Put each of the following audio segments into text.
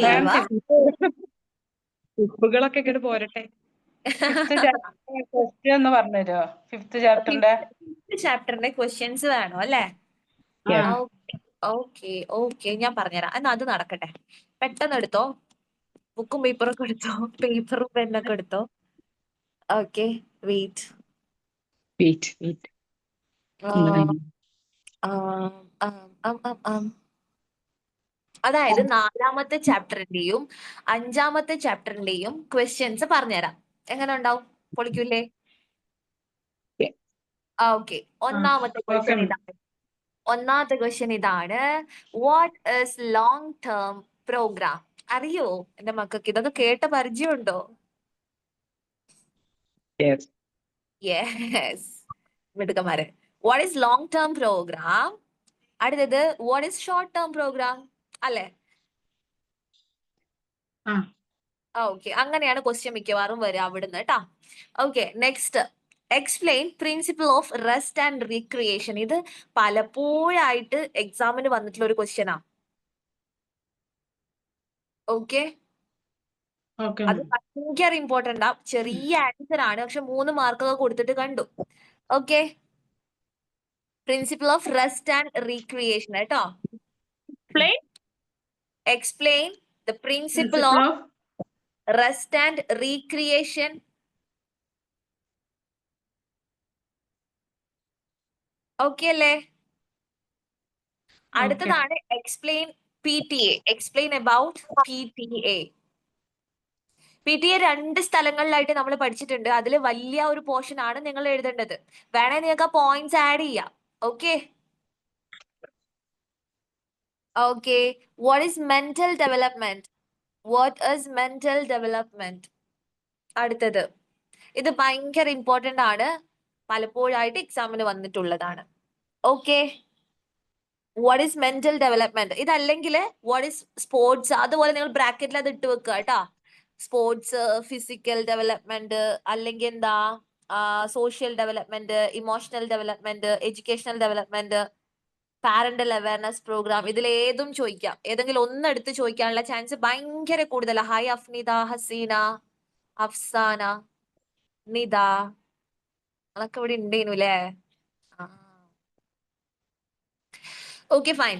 ഏവ ടിപ്പുകളൊക്കെ ഇങ്ങോട്ട് പോരട്ടെ. ഫിഫ്ത്ത് ചാപ്റ്റർ ക്വസ്റ്റ്യൻ എന്ന് പറഞ്ഞുതരുമോ? ഫിഫ്ത്ത് ചാപ്റ്ററിന്റെ ചാപ്റ്ററിന്റെ ക്വസ്റ്റ്യൻസ് വേണോ അല്ലേ? ഓക്കെ ഓക്കെ, ഞാൻ പറഞ്ഞുതരാം. എന്നാ അത് നടക്കട്ടെ. പെട്ടെന്ന് എടുത്തോ, ബുക്കും പേപ്പറൊക്കെ എടുത്തോ, പേപ്പറും പെന്നൊക്കെ എടുത്തോ. Okay, wait. അതായത് 4ാമത്തെ ചാപ്റ്ററിന്റെയും 5ാമത്തെ ചാപ്റ്ററിന്റെയും ക്വസ്റ്റ്യൻസ് പറഞ്ഞുതരാം. എങ്ങനെ ഉണ്ടാവും? പൊളിക്കൂലേ? ഓക്കെ, ഒന്നാമത്തെ ക്വസ്റ്റ്യൻ ഇതാണ്. What is long term programme? അറിയോ എന്റെ മക്കൾക്ക്? ഇതൊക്കെ കേട്ട പരിചയമുണ്ടോ? യെസ്, മിടുക്കന്മാരെ. What is long term programme? അടുത്തത് what is short term programme അല്ലേ? ഓക്കെ, അങ്ങനെയാണ് ക്വസ്റ്റ്യൻ മിക്കവാറും വരിക അവിടുന്ന് കേട്ടാ. Okay, next, explain principle of rest and recreation. ഇത് പലപ്പോഴായിട്ട് എക്സാമിന് വന്നിട്ടുള്ള ഒരു ക്വസ്റ്റ്യനാ. ഓക്കെ, അത് ഭയങ്കര ഇമ്പോർട്ടന്റ് ആ. ചെറിയ ആൻസർ ആണ്, പക്ഷെ 3 മാർക്കൊക്കെ കൊടുത്തിട്ട് കണ്ടു. Okay, principle of rest and recreation കേട്ടോ. Explain the principle of rest and recreation. Okay അല്ലേ? അടുത്തതാണ് explain PTA. Explain about PTA. PTA 2 സ്ഥലങ്ങളിലായിട്ട് നമ്മൾ പഠിച്ചിട്ടുണ്ട്. അതിൽ വലിയ ഒരു പോർഷൻ ആണ് നിങ്ങൾ എഴുതേണ്ടത്. വേണേ നിങ്ങൾക്ക് ആ പോയിന്റ്സ് ആഡ് ചെയ്യാം. Okay okay, what is mental development? What is mental development? അടുത്തത്, ഇത് ഭയങ്കര ഇമ്പോർട്ടന്റ് ആണ്, പലപ്പോഴായിട്ട് എക്സാമിന് വന്നിട്ടുള്ളതാണ്. Okay, what is mental development? ഇതല്ലെങ്കിൽ വാട്ട് ഈസ് സ്പോർട്സ്, അതുപോലെ നിങ്ങൾ ബ്രാക്കറ്റിൽ അത് ഇട്ട് വെക്കുക കേട്ടാ. സ്പോർട്സ്, ഫിസിക്കൽ ഡെവലപ്മെന്റ്, അല്ലെങ്കിൽ എന്താ social development, emotional development, educational development, parental awareness programme. ഇതിലേതും ചോദിക്കാം. ഏതെങ്കിലും ഒന്ന് എടുത്ത് ചോദിക്കാനുള്ള ചാൻസ് ഭയങ്കര കൂടുതലാണ്. ഹായ് അഫ്നിദ, ഹസീന, അഫ്സാന, നിദ, അതൊക്കെ ഇവിടെ ഉണ്ടേനു അല്ലേ? Okay fine.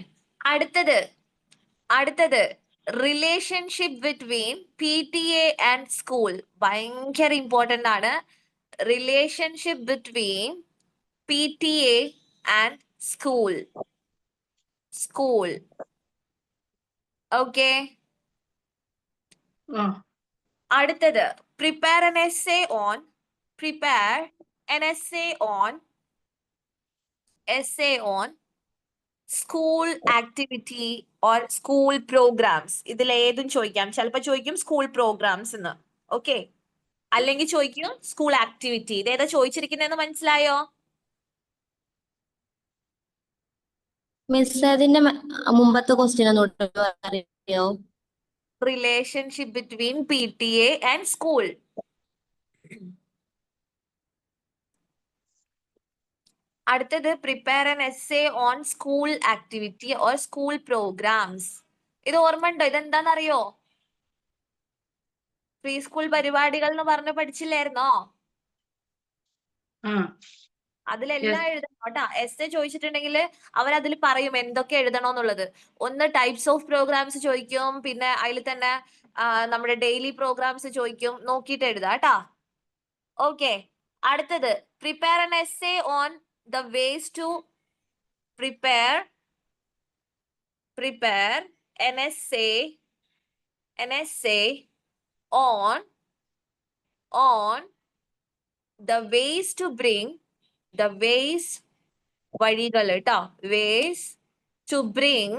അടുത്തത് relationship between PTA and school. ഭയങ്കര ഇമ്പോർട്ടന്റ് ആണ്. Relationship between PTA and school. Okay, അടുത്തത് prepare an essay on school activity or school programmes. ഇതിലേതും ചോദിക്കാം. ചിലപ്പോൾ ചോദിക്കും സ്കൂൾ പ്രോഗ്രാംസ് എന്ന്. ഓക്കെ, അല്ലെങ്കിൽ ചോദിക്കും സ്കൂൾ ആക്ടിവിറ്റി. ഇതേതാ ചോദിച്ചിരിക്കുന്നതെന്ന് മനസ്സിലായോ? മിസ് അതിന്റെ മുമ്പത്തെ ക്വസ്റ്റ്യൻ ഒന്നുകൂടെ അറിയോ? Relationship between PTA and school. അടുത്തത് prepare an essay on school activity or school programmes. ഇത് ഓർമ്മ ഉണ്ടോ? ഇതെന്താണെന്നറിയോ? പ്രീ സ്കൂൾ പരിപാടികൾ എന്ന് പറഞ്ഞ് പഠിച്ചില്ലായിരുന്നോ? അതിലെല്ലാം എഴുതണം കേട്ടാ. എസ്സേ ചോദിച്ചിട്ടുണ്ടെങ്കിൽ അവരതിൽ പറയും എന്തൊക്കെ എഴുതണോന്നുള്ളത്. ഒന്ന് ടൈപ്സ് ഓഫ് പ്രോഗ്രാംസ് ചോദിക്കും, പിന്നെ അതിൽ തന്നെ നമ്മുടെ ഡെയിലി പ്രോഗ്രാംസ് ചോദിക്കും. നോക്കിയിട്ട് എഴുതാം കേട്ടാ. ഓക്കെ, അടുത്തത് prepare an essay on the ways to prepare an essay on the ways to bring വഴികൾ ട്ടോ. ways to bring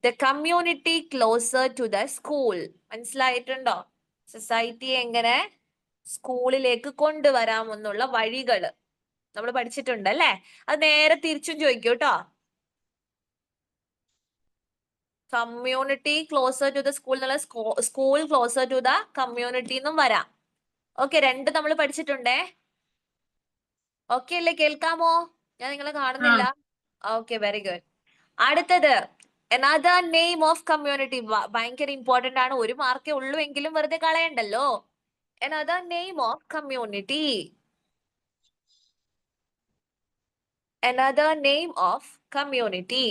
the community closer to the school. മനസ്സിലായിട്ടുണ്ടോ? സൊസൈറ്റിയെ എങ്ങനെ സ്കൂളിലേക്ക് കൊണ്ടുവരാമെന്നുള്ള വഴികള് നമ്മൾ പഠിച്ചിട്ടുണ്ട് അല്ലേ? അത് നേരെ തിരിച്ചും ചോദിക്കൂ കേട്ടോ. Community closer to the school എന്നുള്ള school closer to the community എന്നും വരാം. ഓക്കെ, 2 നമ്മൾ പഠിച്ചിട്ടുണ്ടേ. ഓക്കെ അല്ലേ? കേൾക്കാമോ? ഞാൻ നിങ്ങളെ കാണുന്നില്ല. Okay, very good. അടുത്തത് another name of community. ഭയങ്കര ഇമ്പോർട്ടന്റ് ആണ്. ഒരു മാർക്കേ ഉള്ളൂ എങ്കിലും വെറുതെ കളയണ്ടല്ലോ. Another name of community. Another name of community.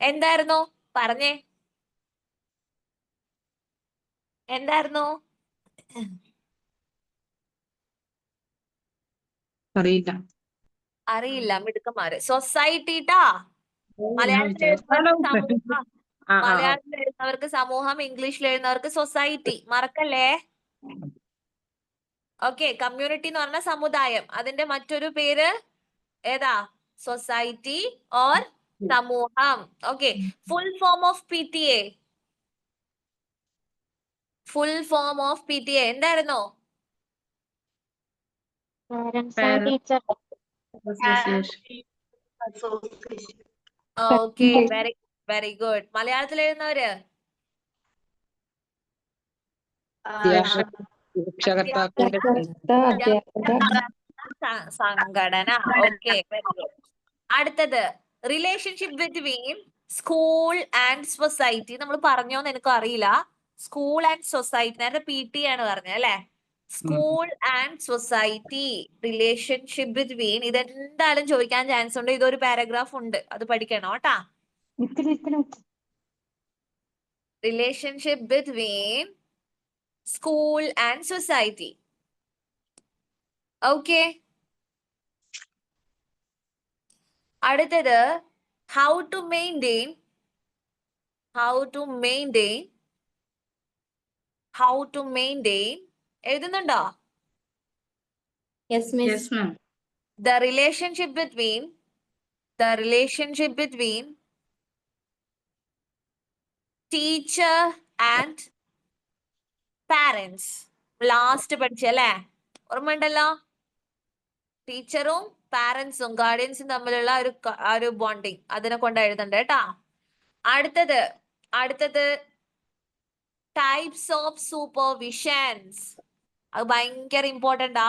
എന്തായിരുന്നു പറഞ്ഞേ? എന്തായിരുന്നു? അറിയില്ല. അറിയില്ല, മിടുക്കന്മാര്. സൊസൈറ്റി ട്ടാ. മലയാളത്തിൽ എഴുതുന്നവർക്ക് സമൂഹം, ഇംഗ്ലീഷിൽ എഴുതുന്നവർക്ക് സൊസൈറ്റി. മറക്കല്ലേ? ഓക്കെ, കമ്മ്യൂണിറ്റി എന്ന് പറഞ്ഞ സമുദായം. അതിന്റെ മറ്റൊരു പേര് ഏതാ? സൊസൈറ്റി ഓർ സമൂഹം. Okay, full form of PTA. Full form of PTA എന്തായിരുന്നു? Okay, very very good. മലയാളത്തിൽ എഴുതുന്നവര് സംഘടന. Okay, very good. അടുത്തത് relationship between school and society. നമ്മൾ പറഞ്ഞോന്ന് എനിക്ക് അറിയില്ല. സ്കൂൾ ആൻഡ് സൊസൈറ്റി നേരത്തെ PT ആണ് പറഞ്ഞത് അല്ലെ? School and society relationship between. ഇതെന്തായാലും ചോദിക്കാൻ ചാൻസ് ഉണ്ട്. ഇതൊരു പാരഗ്രാഫ് ഉണ്ട്, അത് പഠിക്കണം കേട്ടാ. Relationship between school and society. Okay, അടുത്തത് how to maintain എഴുതുന്നുണ്ടോ? Yes, miss. Yes, ma'am. The relationship between teacher and parents. Last പഠിച്ചല്ലേ? ഓർമ്മയുണ്ടല്ലോ? ടീച്ചറും പാരന്റ്സും ഗാർഡിയൻസും തമ്മിലുള്ള ഒരു ബോണ്ടിങ്, അതിനെ കൊണ്ട് എഴുതണ്ട കേട്ടാ. അടുത്തത് ടൈപ്സ് ഓഫ് സൂപ്പർവിഷൻസ്. അത് ഭയങ്കര ഇമ്പോർട്ടന്റ് ആ.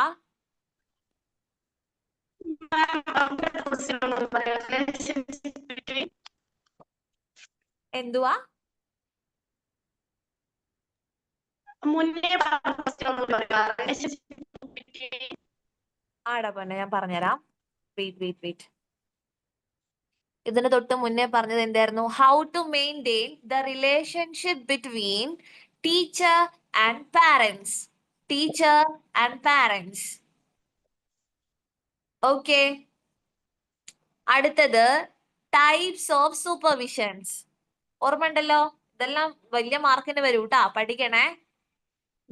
എന്തുവാ? ആടാ പൊന്നെ, ഞാൻ പറഞ്ഞുതരാം. വെയിറ്റ്. ഇതിന് തൊട്ട് മുന്നേ പറഞ്ഞത് എന്തായിരുന്നു? How to maintain the relationship between teacher and parents. Okay, അടുത്തത് ടൈപ്സ് ഓഫ് സൂപ്പർവിഷൻസ്. ഓർമ്മയുണ്ടല്ലോ? ഇതെല്ലാം വലിയ മാർക്കിന് വരൂ കേട്ടാ, പഠിക്കണേ.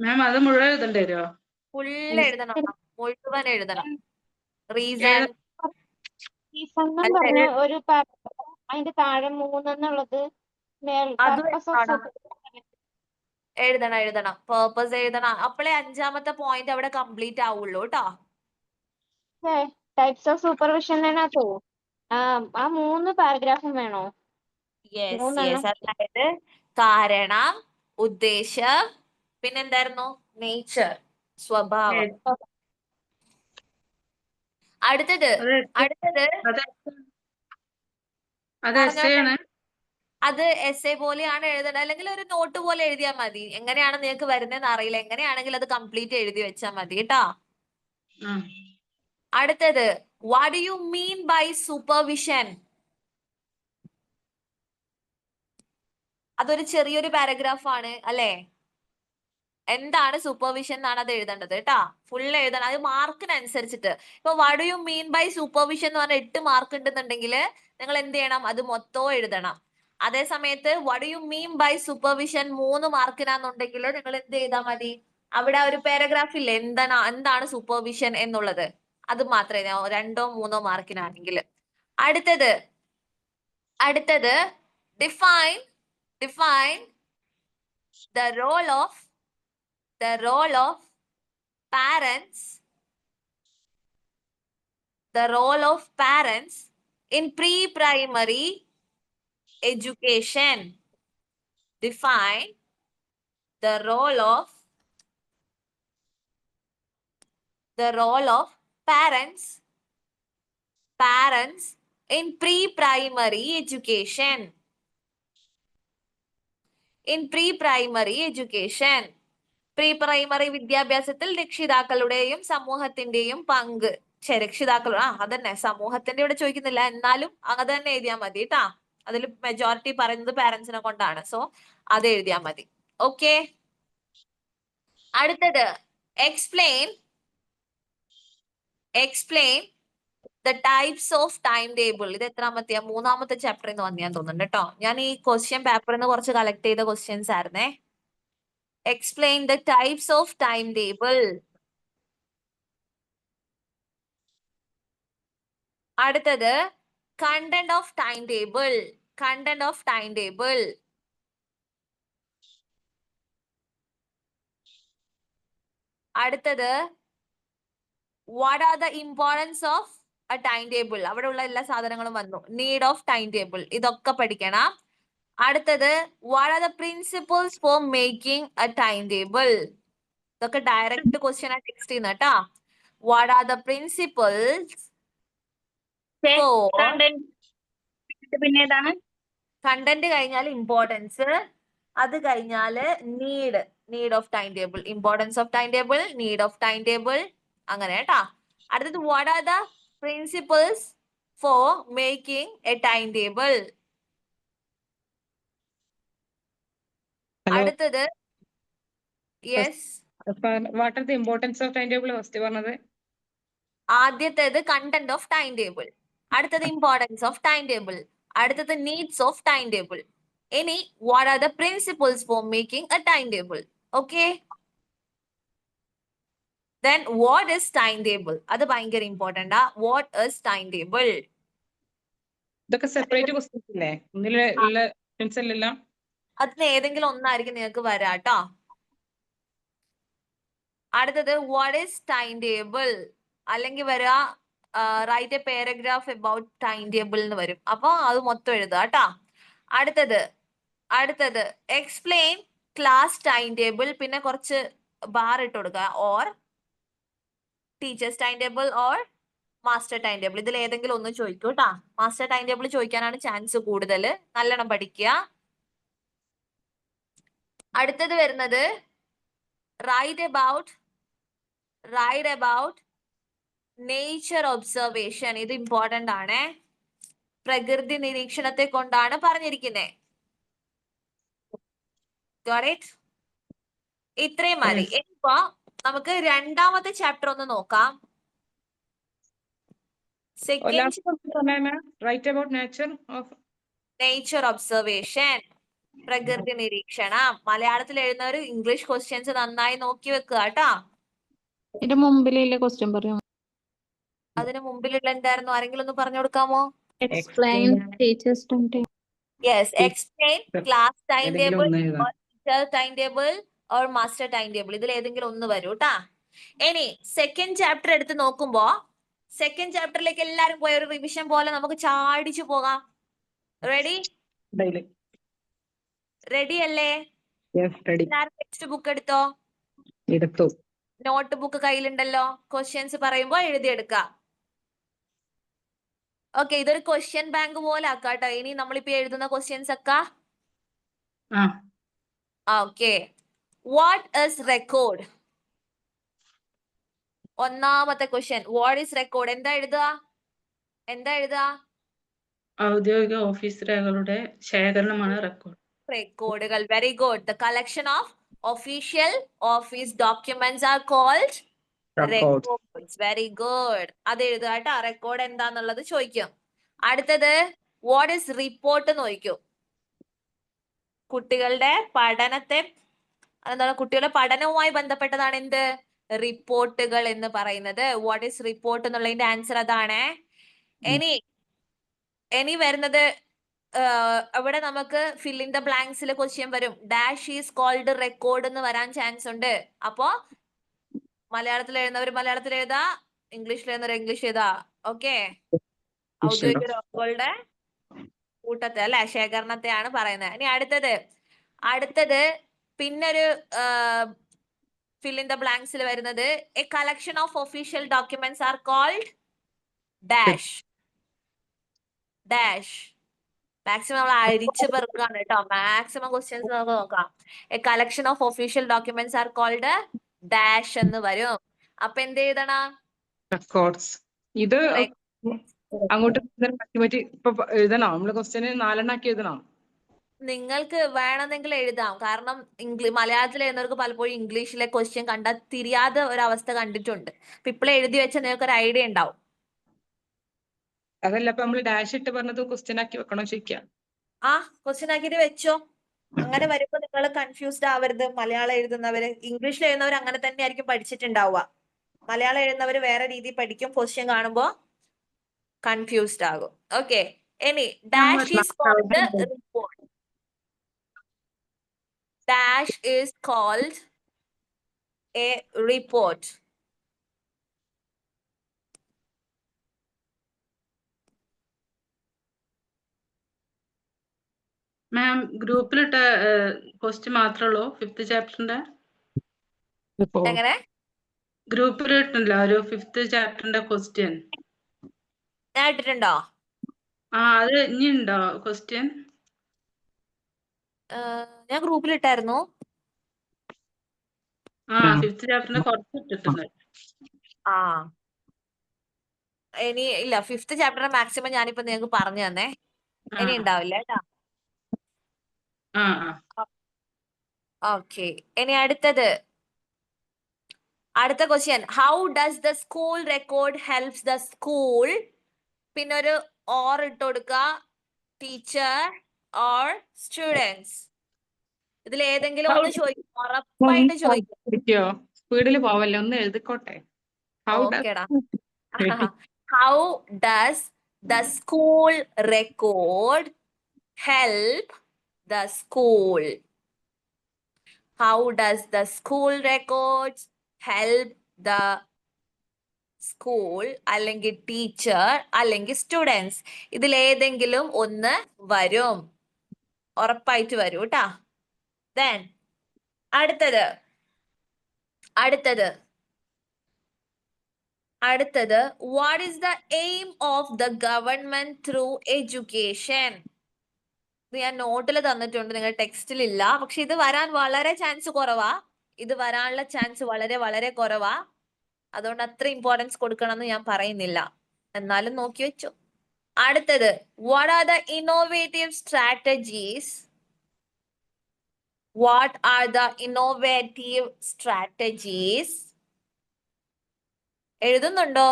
മാം അത് മുഴുവൻ എഴുതേണ്ടി വരുമോ? ഫുൾ എഴുതണം, മുഴുവൻ എഴുതണം. റീസൺ പറഞ്ഞ ഒരു അതിന്റെ താഴെ 3 എന്നുള്ളത് എഴുതണം. പേർപ്പസ് എഴുതണം. അപ്പോഴേ 5ാമത്തെ പോയിന്റ് അവിടെ കംപ്ലീറ്റ് ആവുള്ളൂ കേട്ടോ. ടൈപ്സ് ഓഫ് സൂപ്പർവിഷനകത്ത് ആ 3 പാരഗ്രാഫും വേണോ? യെസ്. അതായത് കാരണം, ഉദ്ദേശം, പിന്നെന്തായിരുന്നു? നേച്ചർ, സ്വഭാവം. അടുത്തത് അത് essay പോലെയാണ് എഴുതേണ്ടത്, അല്ലെങ്കിൽ ഒരു നോട്ട് പോലെ എഴുതിയാൽ മതി. എങ്ങനെയാണ് നിങ്ങൾക്ക് വരുന്നതെന്ന് അറിയില്ല, എങ്ങനെയാണെങ്കിൽ അത് കംപ്ലീറ്റ് എഴുതി വെച്ചാൽ മതി കേട്ടോ. അടുത്തത് what do you mean by supervision? അതൊരു ചെറിയൊരു പാരഗ്രാഫ് ആണ് അല്ലേ? എന്താണ് സൂപ്പർവിഷൻ എന്നാണ് അത് എഴുതേണ്ടത് കേട്ടാ. ഫുൾ എഴുതണം, അത് മാർക്കിനനുസരിച്ചിട്ട്. ഇപ്പൊ what do you mean by supervision എന്ന് പറഞ്ഞാൽ 8 മാർക്ക് ഉണ്ടെന്നുണ്ടെങ്കിൽ നിങ്ങൾ എന്ത് ചെയ്യണം? അത് മൊത്തവും എഴുതണം. അതേ സമയത്ത് what do you mean by supervision 3 മാർക്കിനാന്നുണ്ടെങ്കിൽ നിങ്ങൾ എന്ത് ചെയ്താൽ മതി? അവിടെ ഒരു പാരഗ്രാഫ് ഇല്ലേ, എന്താണ് സൂപ്പർവിഷൻ എന്നുള്ളത്, അത് മാത്രമേ 2ഓ 3ഓ മാർക്കിനാണെങ്കിൽ. അടുത്തത് define the role of parents in pre-primary education. Define the role of parents in pre-primary education. In pre-primary education. Pre-primary വിദ്യാഭ്യാസത്തിൽ രക്ഷിതാക്കളുടെയും സമൂഹത്തിന്റെയും പങ്ക്. രക്ഷിതാക്കൾ അതന്നെ സമൂഹത്തിന്റെ ഇവിടെ ചോദിക്കുന്നില്ല, എന്നാലും അത് തന്നെ എഴുതിയാൽ മതി കേട്ടാ. അതിൽ മെജോറിറ്റി പറയുന്നത് പാരന്റ്സിനെ കൊണ്ടാണ്. സോ അത് എഴുതിയാൽ മതി. ഓക്കെ, അടുത്തത് explain the types of time table. ഇത് എത്രാമത്തെയാ? മൂന്നാമത്തെ ചാപ്റ്ററിൽ നിന്ന് വന്നു ഞാൻ തോന്നുന്നുണ്ട് കേട്ടോ. ഞാൻ ഈ ക്വസ്റ്റ്യൻ പേപ്പറിൽ നിന്ന് കുറച്ച് കളക്ട് ചെയ്ത ക്വസ്റ്റ്യൻസ് ആയിരുന്നേ. Explain the types of timetable. അടുത്തത് content of timetable. Content of timetable. അടുത്തത് what are the importance of a timetable. അവിടെ ഉള്ള എല്ലാ സാധനങ്ങളും വന്നു. Need of timetable. ഇതൊക്കെ പഠിക്കണം. അടുത്തത് what are the principles for making a timetable. ഇതൊക്കെ ഡയറക്റ്റ് ക്വസ്റ്റ്യൻ ആ ടെക്സ്റ്റ് ചെയ്യുന്ന കേട്ടാ. What are the principles for പിന്നെ ഏതാണ്? കണ്ടന്റ് കഴിഞ്ഞാൽ ഇമ്പോർട്ടൻസ്, അത് കഴിഞ്ഞാല് need of time table, importance of time table, need of time table, അങ്ങനെ കേട്ടാ. അടുത്തത് what are the principles for making a time table. അടുത്തത് yes, what are the importance of time table first പറഞ്ഞത്? ആദ്യത്തേത് content of time table, അടുത്തത് importance of time table, അടുത്തത് needs of time table. ഇനി what are the principles for making a time table. Okay, then what is timetable? അത് ഭയങ്കര important ആ. what is timetable? ഇതൊക്കെ separate questions അല്ലേ? ഒന്നിലുള്ള questions അല്ലല്ലോ. അതിന് ഏതെങ്കിലും ഒന്നായിരിക്കും നിങ്ങൾക്ക് വരാട്ടോ. അടുത്തത് what is timetable, അല്ലെങ്കിൽ വരിക write a paragraph about time table എന്ന് വരും. അപ്പൊ അത് മൊത്തം എഴുതുക കേട്ടാ. അടുത്തത് എക്സ്പ്ലെയിൻ ക്ലാസ് ടൈം ടേബിൾ, പിന്നെ കുറച്ച് ബാർ ഇട്ട് കൊടുക്കുക. Or teachers time table or master time table. ഇതിൽ ഏതെങ്കിലും ഒന്ന് ചോദിക്കൂ കേട്ടാ. മാസ്റ്റർ ടൈം ടേബിൾ ചോദിക്കാനാണ് ചാൻസ് കൂടുതൽ. നല്ലോണം പഠിക്കുക. അടുത്തത് വരുന്നത് റൈറ്റ് അബൌട്ട് നേച്ചർ ഒബ്സർവേഷൻ. ഇത് ഇമ്പോർട്ടന്റ് ആണ്. പ്രകൃതി നിരീക്ഷണത്തെ കൊണ്ടാണ് പറഞ്ഞിരിക്കുന്നത്. ഇത്രയും മതി. ഇപ്പൊ നമുക്ക് രണ്ടാമത്തെ ചാപ്റ്റർ ഒന്ന് നോക്കാം. റൈറ്റ് അബൌട്ട് നേച്ചർ ഒബ്സർവേഷൻ, പ്രകൃതി നിരീക്ഷണം. മലയാളത്തിൽ എഴുതുന്നവർ ഇംഗ്ലീഷ് ക്വസ്റ്റ്യൻസ് നന്നായി നോക്കി വെക്കുക കേട്ടാ. ഇതിന്റെ മുമ്പിലുള്ള ക്വസ്റ്റ്യൻ പറയാം. അതിന് മുമ്പിലുള്ള എന്തായിരുന്നു? ആരെങ്കിലും ഒന്ന് പറഞ്ഞു കൊടുക്കാമോ? Explain teachers time table. Yes, explain class time table, teacher time table or master time table. ഇതിൽ ഏതെങ്കിലും ഒന്ന് വരൂ കേട്ടാ. ഇനി സെക്കൻഡ് ചാപ്റ്റർ എടുത്ത് നോക്കുമ്പോ സെക്കൻഡ് ചാപ്റ്ററിലേക്ക് എല്ലാരും പോയ ഒരു റിവിഷൻ പോലെ നമുക്ക് ചാടിച്ചു പോകാം. റെഡി അല്ലേ? ടെക്സ്റ്റ് ബുക്ക് എടുത്തോ? നോട്ട് ബുക്ക് കയ്യിലുണ്ടല്ലോ? ക്വസ്റ്റ്യൻസ് പറയുമ്പോ എഴുതിയെടുക്കാം. ഓക്കെ, ഇതൊരു ക്വസ്റ്റ്യൻ ബാങ്ക് പോലെ ആക്കാട്ടോ. ഇനി നമ്മളിപ്പോ എഴുതുന്ന ക്വസ്റ്റ്യൻസ് ഒക്കെ. Okay, what is record? ഒന്നാമത്തെ ക്വസ്റ്റ്യൻ, വാട്ട് ഈസ് റെക്കോർഡ്? എന്താ എഴുതുക? ഔദ്യോഗിക ഓഫീസ് രേഖകളുടെ ശേഖരണമാണ് റെക്കോർഡ്. റെക്കോർഡുകൾ. Very good. The collection of official office documents are called records. Very good. അത് എഴുതുക കേട്ടോ. റെക്കോർഡ് എന്താന്നുള്ളത് ചോദിക്കും. അടുത്തത് വാട്ട് ഈസ് റിപ്പോർട്ട് എന്ന് ചോദിക്കും. കുട്ടികളുടെ പഠനവുമായി ബന്ധപ്പെട്ടതാണ് എന്ത്? റിപ്പോർട്ടുകൾ എന്ന് പറയുന്നത്. വാട്ട് ഈസ് റിപ്പോർട്ട് എന്നുള്ളതിന്റെ ആൻസർ അതാണ്. ഇനി വരുന്നത് അവിടെ നമുക്ക് ഫിൽ ഇൻ ദ ബ്ലാങ്ക്സിൽ ക്വസ്റ്റ്യൻ വരും. ഡാഷ് ഈസ് കോൾഡ് റെക്കോർഡ് എന്ന് വരാൻ ചാൻസ് ഉണ്ട്. അപ്പോ മലയാളത്തിൽ എഴുതുന്നവർ മലയാളത്തിൽ എഴുതാ, ഇംഗ്ലീഷിൽ എഴുതുന്നവർ ഇംഗ്ലീഷ് എഴുതാ. ഓക്കെ, ഔദ്യോഗിക രേഖകളുടെ കൂട്ടത്തെ അല്ലെ ശേഖരണത്തെയാണ് പറയുന്നത്. ഇനി അടുത്തത് പിന്നൊരു ഫിൽ ഇൻ ദ ബ്ലാങ്ക്സിൽ വരുന്നത് a collection of official documents are called dash. Dash. Maximum നമ്മൾ അരിച്ചു പെറുക്കാണ് കേട്ടോ. മാക്സിമം ക്വസ്റ്റ്യൻസ് നമുക്ക് നോക്കാം. A collection of official documents are called dash എന്ന് വരും. അപ്പൊ എന്ത് എഴുതണം? റെക്കോർഡ്സ്. ഇത് അങ്ങോട്ട് മാറ്റി മാറ്റി ഇപ്പൊ എഴുതണോ? നമ്മള് ക്വസ്റ്റ്യന് 4 ആക്കി എഴുതണോ? നിങ്ങൾക്ക് വേണമെങ്കിൽ എഴുതാം. കാരണം മലയാളത്തിൽ എഴുതുന്നവർക്ക് പലപ്പോഴും ഇംഗ്ലീഷിലെ ക്വസ്റ്റ്യൻ കണ്ടാൽ തിരിയാതെ ഒരവസ്ഥ കണ്ടിട്ടുണ്ട്. അപ്പൊ ഇപ്പോഴേ എഴുതി വെച്ചാൽ നിങ്ങൾക്ക് ഒരു ഐഡിയ ഉണ്ടാവും. അതല്ല, അപ്പൊ നമ്മള് ഡാഷ് ഇട്ട് പറഞ്ഞത് ക്വസ്റ്റ്യൻ ആക്കി വെക്കണോ ചോദിക്കാം. ആ ക്വസ്റ്റ്യൻ ആക്കിയിട്ട് വെച്ചോ. അങ്ങനെ വരുമ്പോ നിങ്ങൾ കൺഫ്യൂസ്ഡ് ആവരുത്. മലയാളം എഴുതുന്നവര്, ഇംഗ്ലീഷിൽ എഴുതുന്നവർ അങ്ങനെ തന്നെ ആയിരിക്കും പഠിച്ചിട്ടുണ്ടാവുക. മലയാളം എഴുതുന്നവര് വേറെ രീതിയിൽ പഠിക്കും. ക്വസ്റ്റ്യൻ കാണുമ്പോ കൺഫ്യൂസ്ഡ് ആകും. ഓക്കെ, ഇനി dash is called report. Dash is called a report. Ma'am, ഗ്രൂപ്പിലിട്ട ക്വസ്റ്റ്യൻ മാത്രമേ ഉള്ളൂ 5th ചാപ്റ്ററിന്റെ? എങ്ങനെ? ഗ്രൂപ്പിലിട്ടില്ല ഒരു 5th ചാപ്റ്ററിന്റെ ക്വസ്റ്റ്യൻ. ഞാൻ ഇട്ടിട്ടുണ്ടോ? അത് ഇനി ഉണ്ടോ ക്വസ്റ്റ്യൻ? ഞാൻ ഗ്രൂപ്പിൽ ഇട്ടായിരുന്നു. 5th ചാപ്റ്ററിന്റെ കുറച്ച് ഇട്ടിട്ടുണ്ട്. ആ ഇനി ഇല്ല, 5th ചാപ്റ്റർ മാക്സിമം ഞാനിപ്പോ നിങ്ങൾക്ക് പറഞ്ഞു തന്നെ. ഇനി ഉണ്ടാവില്ല കേട്ടാ. ഓക്കെ, ഇനി അടുത്ത question. How does the school record helps the school? പിന്നെ ഒരു ഓർ ഇട്ട് കൊടുക്കുക. Teacher or students. ഇതിൽ ഏതെങ്കിലും ഒന്ന് ചോദിക്കും, ഉറപ്പായിട്ട് ചോദിക്കും. സ്പീഡിൽ പോവല്ലേ, ഒന്ന് എഴുതിക്കോട്ടെ. ഓക്കേടാ. How does the school record help the school? How does the school records help the school? അല്ലെങ്കിൽ ടീച്ചർ അല്ലെങ്കിൽ സ്റ്റുഡൻസ്. ഇതിൽ ഏതെങ്കിലും ഒന്ന് വരും, ഉറപ്പായിട്ട് വരും കേട്ടാ. Then അടുത്തത് what is the aim of the government through education? ഇത് ഞാൻ നോട്ടിൽ തന്നിട്ടുണ്ട്, നിങ്ങൾ ടെക്സ്റ്റിൽ ഇല്ല. പക്ഷെ ഇത് വരാൻ വളരെ ചാൻസ് കുറവാ. ഇത് വരാനുള്ള ചാൻസ് വളരെ വളരെ കുറവാ. അതുകൊണ്ട് അത്ര ഇമ്പോർട്ടൻസ് കൊടുക്കണം എന്ന് ഞാൻ പറയുന്നില്ല, എന്നാലും നോക്കി വെച്ചു. അടുത്തത്, what are the innovative strategies? What are the innovative strategies? എഴുതുന്നുണ്ടോ?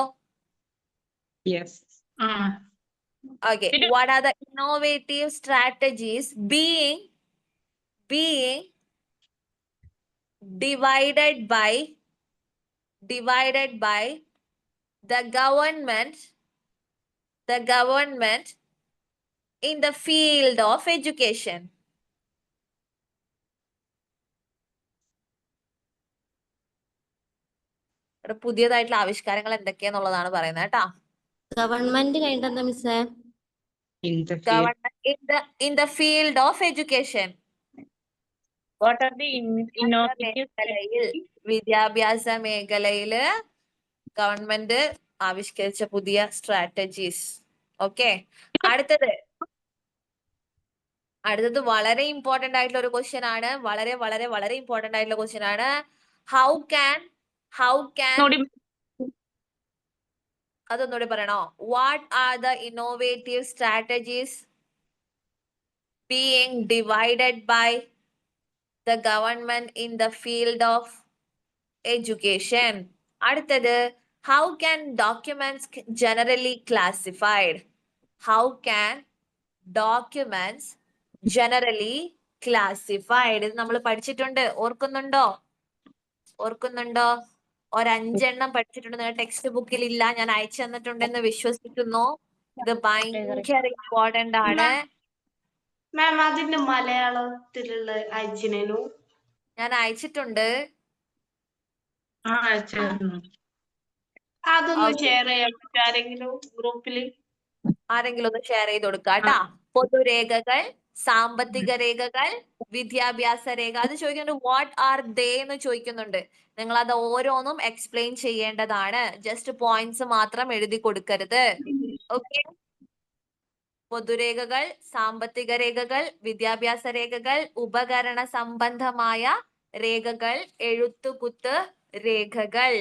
Yes. Okay, what are the innovative strategies being divided by the government in the field of education? ഇവിടെ പുതിയതായിട്ടുള്ള ആവിഷ്കാരങ്ങൾ എന്തൊക്കെയാന്നുള്ളതാണ് പറയുന്നത് കേട്ടാ. ഗവൺമെന്റ് കഴിഞ്ഞിട്ടെന്താ മിസ്സേ? Government in the field of education. What are the innovative വിദ്യാഭ്യാസ മേഖലയില് government ആവിഷ്കരിച്ച പുതിയ strategies. Okay, അടുത്തത് വളരെ ഇമ്പോർട്ടന്റ് ആയിട്ടുള്ള ഒരു ക്വസ്റ്റ്യൻ ആണ്. വളരെ വളരെ വളരെ ഇമ്പോർട്ടന്റ് ആയിട്ടുള്ള ക്വസ്റ്റ്യൻ ആണ്. ഹൗ ക്യാൻ അതൊന്നുകൂടി പറയണോ? What are the innovative strategies being divided by the government in the field of education? അടുത്തത്, how can documents generally classified? How can documents generally classified? ഇത് നമ്മൾ പഠിച്ചിട്ടുണ്ട്, ഓർക്കുന്നുണ്ടോ? ഒരു 5 എണ്ണം പഠിച്ചിട്ടുണ്ട്. നിങ്ങൾ ടെക്സ്റ്റ് ബുക്കിൽ ഇല്ല, ഞാൻ അയച്ചു തന്നിട്ടുണ്ടെന്ന് വിശ്വസിക്കുന്നു. ഇത് ഭയങ്കര ഇമ്പോർട്ടന്റ് ആണ്. മാം, അതിന്റെ മലയാളത്തിലുള്ള അയച്ചിനു ഞാൻ അയച്ചിട്ടുണ്ട്. അതൊന്ന് ഷെയർ ചെയ്യാൻ പറ്റും ആരെങ്കിലും ഗ്രൂപ്പില്? ആരെങ്കിലും ഒന്ന് ഷെയർ ചെയ്ത് കൊടുക്കുക കേട്ടാ. പൊതുരേഖകൾ, സാമ്പത്തിക രേഖകൾ, വിദ്യാഭ്യാസ രേഖ. അത് ചോദിക്കുന്നുണ്ട്, വാട്ട് ആർ ദേ എന്ന് ചോദിക്കുന്നുണ്ട്. നിങ്ങൾ അത് ഓരോന്നും എക്സ്പ്ലെയിൻ ചെയ്യേണ്ടതാണ്. ജസ്റ്റ് പോയിന്റ്സ് മാത്രം എഴുതി കൊടുക്കരുത്. ഓക്കെ, പൊതുരേഖകൾ, സാമ്പത്തിക രേഖകൾ, വിദ്യാഭ്യാസ രേഖകൾ, ഉപകരണ സംബന്ധമായ രേഖകൾ, എഴുത്തുകുത്ത് രേഖകൾ.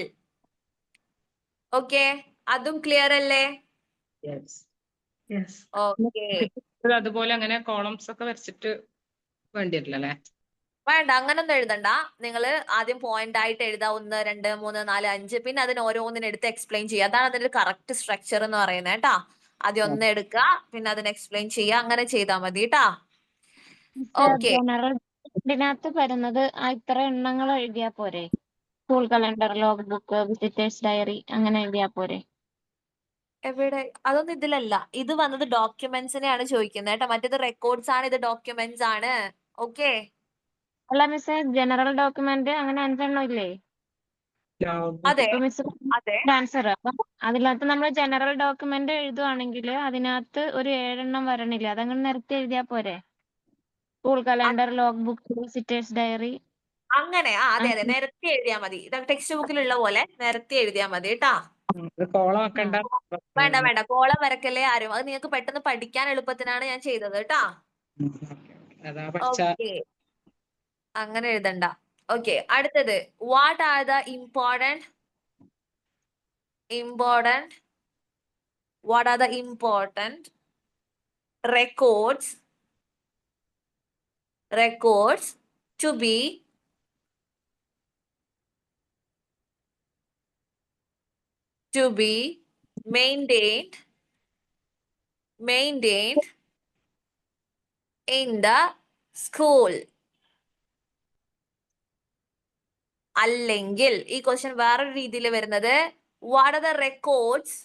ഓക്കെ, അതും ക്ലിയർ അല്ലേ? ഓക്കെ, അതുപോലെ അങ്ങനെ കോളംസ് ഒക്കെ വരച്ചിട്ട് വേണ്ടി വരില്ല അല്ലേ? വേണ്ട, അങ്ങനൊന്നും എഴുതണ്ട. നിങ്ങൾ ആദ്യം പോയിന്റ് ആയിട്ട് എഴുതാ 1, 2, 3, 4, 5, പിന്നെ അതിന് ഓരോന്നിനും എടുത്ത് എക്സ്പ്ലെയിൻ ചെയ്യുക. അതാണ് അതിന്റെ കറക്റ്റ് സ്ട്രക്ചർ എന്ന് പറയുന്നത് കേട്ടാ. ആദ്യം ഒന്ന് എടുക്കുക, പിന്നെ അതിന് എക്സ്പ്ലെയിൻ ചെയ്യുക, അങ്ങനെ ചെയ്താൽ മതി കേട്ടാ. ഓക്കെ, ജനറൽ ഇതിനകത്ത് വരുന്നത് ഇത്ര എണ്ണങ്ങൾ എഴുതിയാ പോരെ? School calendar, log book, visitors diary അങ്ങനെ എഴുതിയാ പോരെ? എവിടെ? അതൊന്നും ഇതിലല്ല. ഇത് വന്നത് ഡോക്യുമെന്റ്സിനെയാണ് ചോദിക്കുന്നത് കേട്ടോ. മറ്റേത് റെക്കോർഡ്സ് ആണ്, ഇത് ഡോക്യുമെന്റ്സ് ആണ്. ഓക്കെ, അല്ല മിസ്സേ, ജനറൽ ഡോക്യുമെന്റ് അങ്ങനെ 5 എണ്ണം ഇല്ലേ? അതെ ഇപ്പൊ മിസ് അതെ. ആൻസർ. അപ്പം അതിനകത്ത് നമ്മൾ ജനറൽ ഡോക്യുമെന്റ് എഴുതുവാണെങ്കിൽ അതിനകത്ത് ഒരു 7 എണ്ണം വരണില്ല. അതങ്ങനെ നിരത്തി എഴുതിയാ പോരെ? School calendar, log book, visitors diary. അങ്ങനെ അതെ അതെ, നിരത്തി എഴുതിയാ മതി. ഇതൊക്കെ ടെക്സ്റ്റ് ബുക്കിലുള്ള പോലെ നിരത്തി എഴുതിയാ മതി കേട്ടാ. കോളം ആക്കണ്ട. വേണ്ട വേണ്ട, കോളം വരക്കല്ലേ ആരും. അത് നിങ്ങൾക്ക് പെട്ടെന്ന് പഠിക്കാൻ എളുപ്പത്തിനാണ് ഞാൻ ചെയ്തത് കേട്ടാ. അതാ പഠിച്ച ഓക്കെ, അങ്ങനെ എഴുതണ്ട. ഓക്കെ, അടുത്തത് what are the important what are the important records to be maintained in the school? അല്ലെങ്കിൽ ഈ ക്വസ്റ്റ്യൻ വേറൊരു രീതിയിൽ വരുന്നത് what are the records,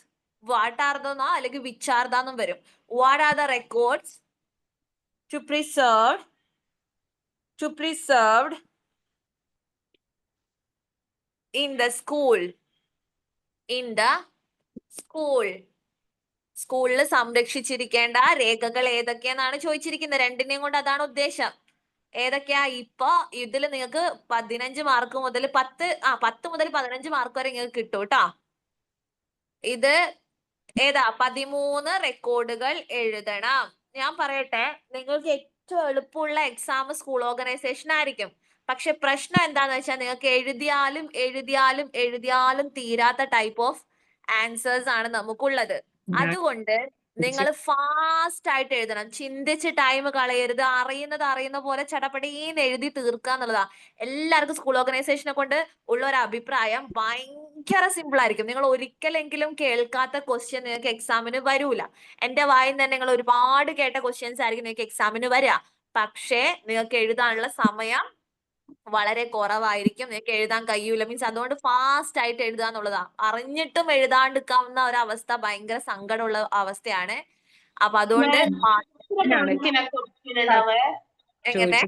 what are the അല്ലെങ്കിൽ വിച്ച് ആർ ദന്നും വരും. What are the records to preserved in the school? സ്കൂളിൽ സംരക്ഷിച്ചിരിക്കേണ്ട രേഖകൾ ഏതൊക്കെയാണെന്നാണ് ചോദിച്ചിരിക്കുന്നത്. രണ്ടിനെയും കൊണ്ട് അതാണ് ഉദ്ദേശം. ഏതൊക്കെയാ? ഇപ്പൊ ഇതിൽ നിങ്ങൾക്ക് 15 മാർക്ക് മുതൽ 10 മുതൽ 15 മാർക്ക് വരെ നിങ്ങൾക്ക് കിട്ടും കേട്ടോ. ഇത് ഏതാ? 13 റെക്കോർഡുകൾ എഴുതണം. ഞാൻ പറയട്ടെ, നിങ്ങൾക്ക് ഏറ്റവും എളുപ്പമുള്ള എക്സാം സ്കൂൾ ഓർഗനൈസേഷൻ ആയിരിക്കും. പക്ഷെ പ്രശ്നം എന്താന്ന് വെച്ചാൽ നിങ്ങൾക്ക് എഴുതിയാലും തീരാത്ത ടൈപ്പ് ഓഫ് ആൻസേഴ്സ് ആണ് നമുക്കുള്ളത്. അതുകൊണ്ട് നിങ്ങൾ ഫാസ്റ്റ് ആയിട്ട് എഴുതണം. ചിന്തിച്ച് ടൈം കളയരുത്. അറിയുന്ന പോലെ ചടപടീന്ന് എഴുതി തീർക്കുക എന്നുള്ളതാ. എല്ലാവർക്കും സ്കൂൾ ഓർഗനൈസേഷനെ കൊണ്ട് ഉള്ള ഒരു അഭിപ്രായം ഭയങ്കര സിമ്പിൾ ആയിരിക്കും. നിങ്ങൾ ഒരിക്കലെങ്കിലും കേൾക്കാത്ത ക്വസ്റ്റ്യൻ നിങ്ങൾക്ക് എക്സാമിന് വരൂല. എന്റെ വായിൽ തന്നെ നിങ്ങൾ ഒരുപാട് കേട്ട ക്വസ്റ്റ്യൻസ് ആയിരിക്കും നിങ്ങൾക്ക് എക്സാമിന് വരിക. പക്ഷേ നിങ്ങൾക്ക് എഴുതാനുള്ള സമയം വളരെ കുറവായിരിക്കും. നിങ്ങൾക്ക് എഴുതാൻ കഴിയൂല. മീൻസ് അതുകൊണ്ട് ഫാസ്റ്റ് ആയിട്ട് എഴുതുക എന്നുള്ളതാ. അറിഞ്ഞിട്ടും എഴുതാണ്ടിരിക്കാവുന്ന ഒരവസ്ഥ ഭയങ്കര സങ്കടമുള്ള അവസ്ഥയാണ്. അപ്പൊ അതുകൊണ്ട് എങ്ങനെ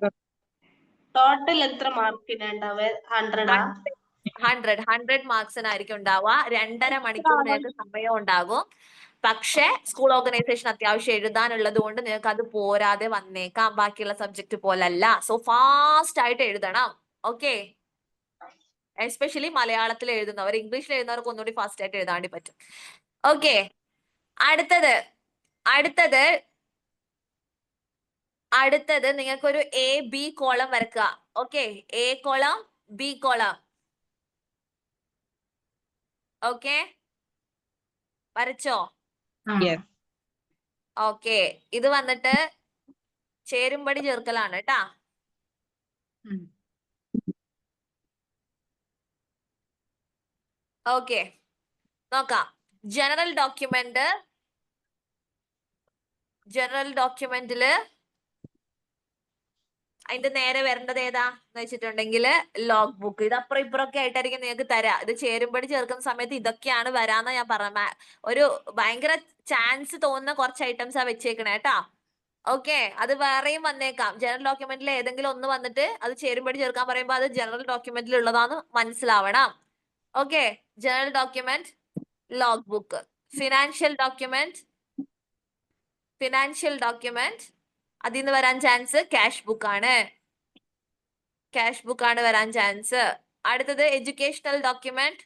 ടോട്ടൽ എത്ര മാർക്കിന് ഉണ്ടാവേ? 100 മാർക്സിനായിരിക്കും ഉണ്ടാവുക. 2.5 മണിക്കൂർ നിങ്ങൾക്ക് സമയം ഉണ്ടാകും. പക്ഷെ സ്കൂൾ ഓർഗനൈസേഷൻ അത്യാവശ്യം എഴുതാനുള്ളത് കൊണ്ട് നിങ്ങൾക്ക് അത് പോരാതെ വന്നേക്കാം. ബാക്കിയുള്ള സബ്ജക്ട് പോലല്ല. സോ ഫാസ്റ്റ് ആയിട്ട് എഴുതണം. ഓക്കെ, എസ്പെഷ്യലി മലയാളത്തിൽ എഴുതുന്നവർ. ഇംഗ്ലീഷിൽ എഴുതുന്നവർക്ക് ഒന്നുകൂടി ഫാസ്റ്റ് ആയിട്ട് എഴുതാൻ വേണ്ടി പറ്റും. ഓക്കെ, അടുത്തത് നിങ്ങൾക്കൊരു A-B കോളം വരക്കുക. Okay, A column, B column. Okay, വരച്ചോ? ഓക്കെ, ഇത് വന്നിട്ട് ചേരുംപടി ചേർക്കലാണ് കേട്ടാ. ഓക്കെ, നോക്കാം. ജനറൽ ഡോക്യുമെന്റില് അതിന്റെ നേരെ വരേണ്ടത് ഏതാ എന്ന് വെച്ചിട്ടുണ്ടെങ്കിൽ ലോഗ് ബുക്ക്. ഇത് അപ്പുറം ഇപ്പുറമൊക്കെ ആയിട്ടായിരിക്കും നിങ്ങൾക്ക് തരാ. ഇത് ചേരുംപടി ചേർക്കുന്ന സമയത്ത് ഇതൊക്കെയാണ് വരാന്ന് ഞാൻ പറഞ്ഞ. ഒരു ഭയങ്കര ചാൻസ് തോന്നുന്ന കുറച്ച് ഐറ്റംസാ വെച്ചേക്കണേ കേട്ടാ. ഓക്കെ, അത് വേറെയും വന്നേക്കാം. ജനറൽ ഡോക്യുമെന്റിൽ ഏതെങ്കിലും ഒന്ന് വന്നിട്ട് അത് ചേരുംപടി ചേർക്കാൻ പറയുമ്പോൾ അത് ജനറൽ ഡോക്യുമെന്റിൽ ഉള്ളതാന്ന് മനസ്സിലാവണം. Okay, general document log book. Financial document അതിൽ നിന്ന് വരാൻ ചാൻസ് ക്യാഷ് ബുക്ക് ആണ് വരാൻ ചാൻസ്. അടുത്തത് എഡ്യൂക്കേഷണൽ ഡോക്യുമെന്റ്,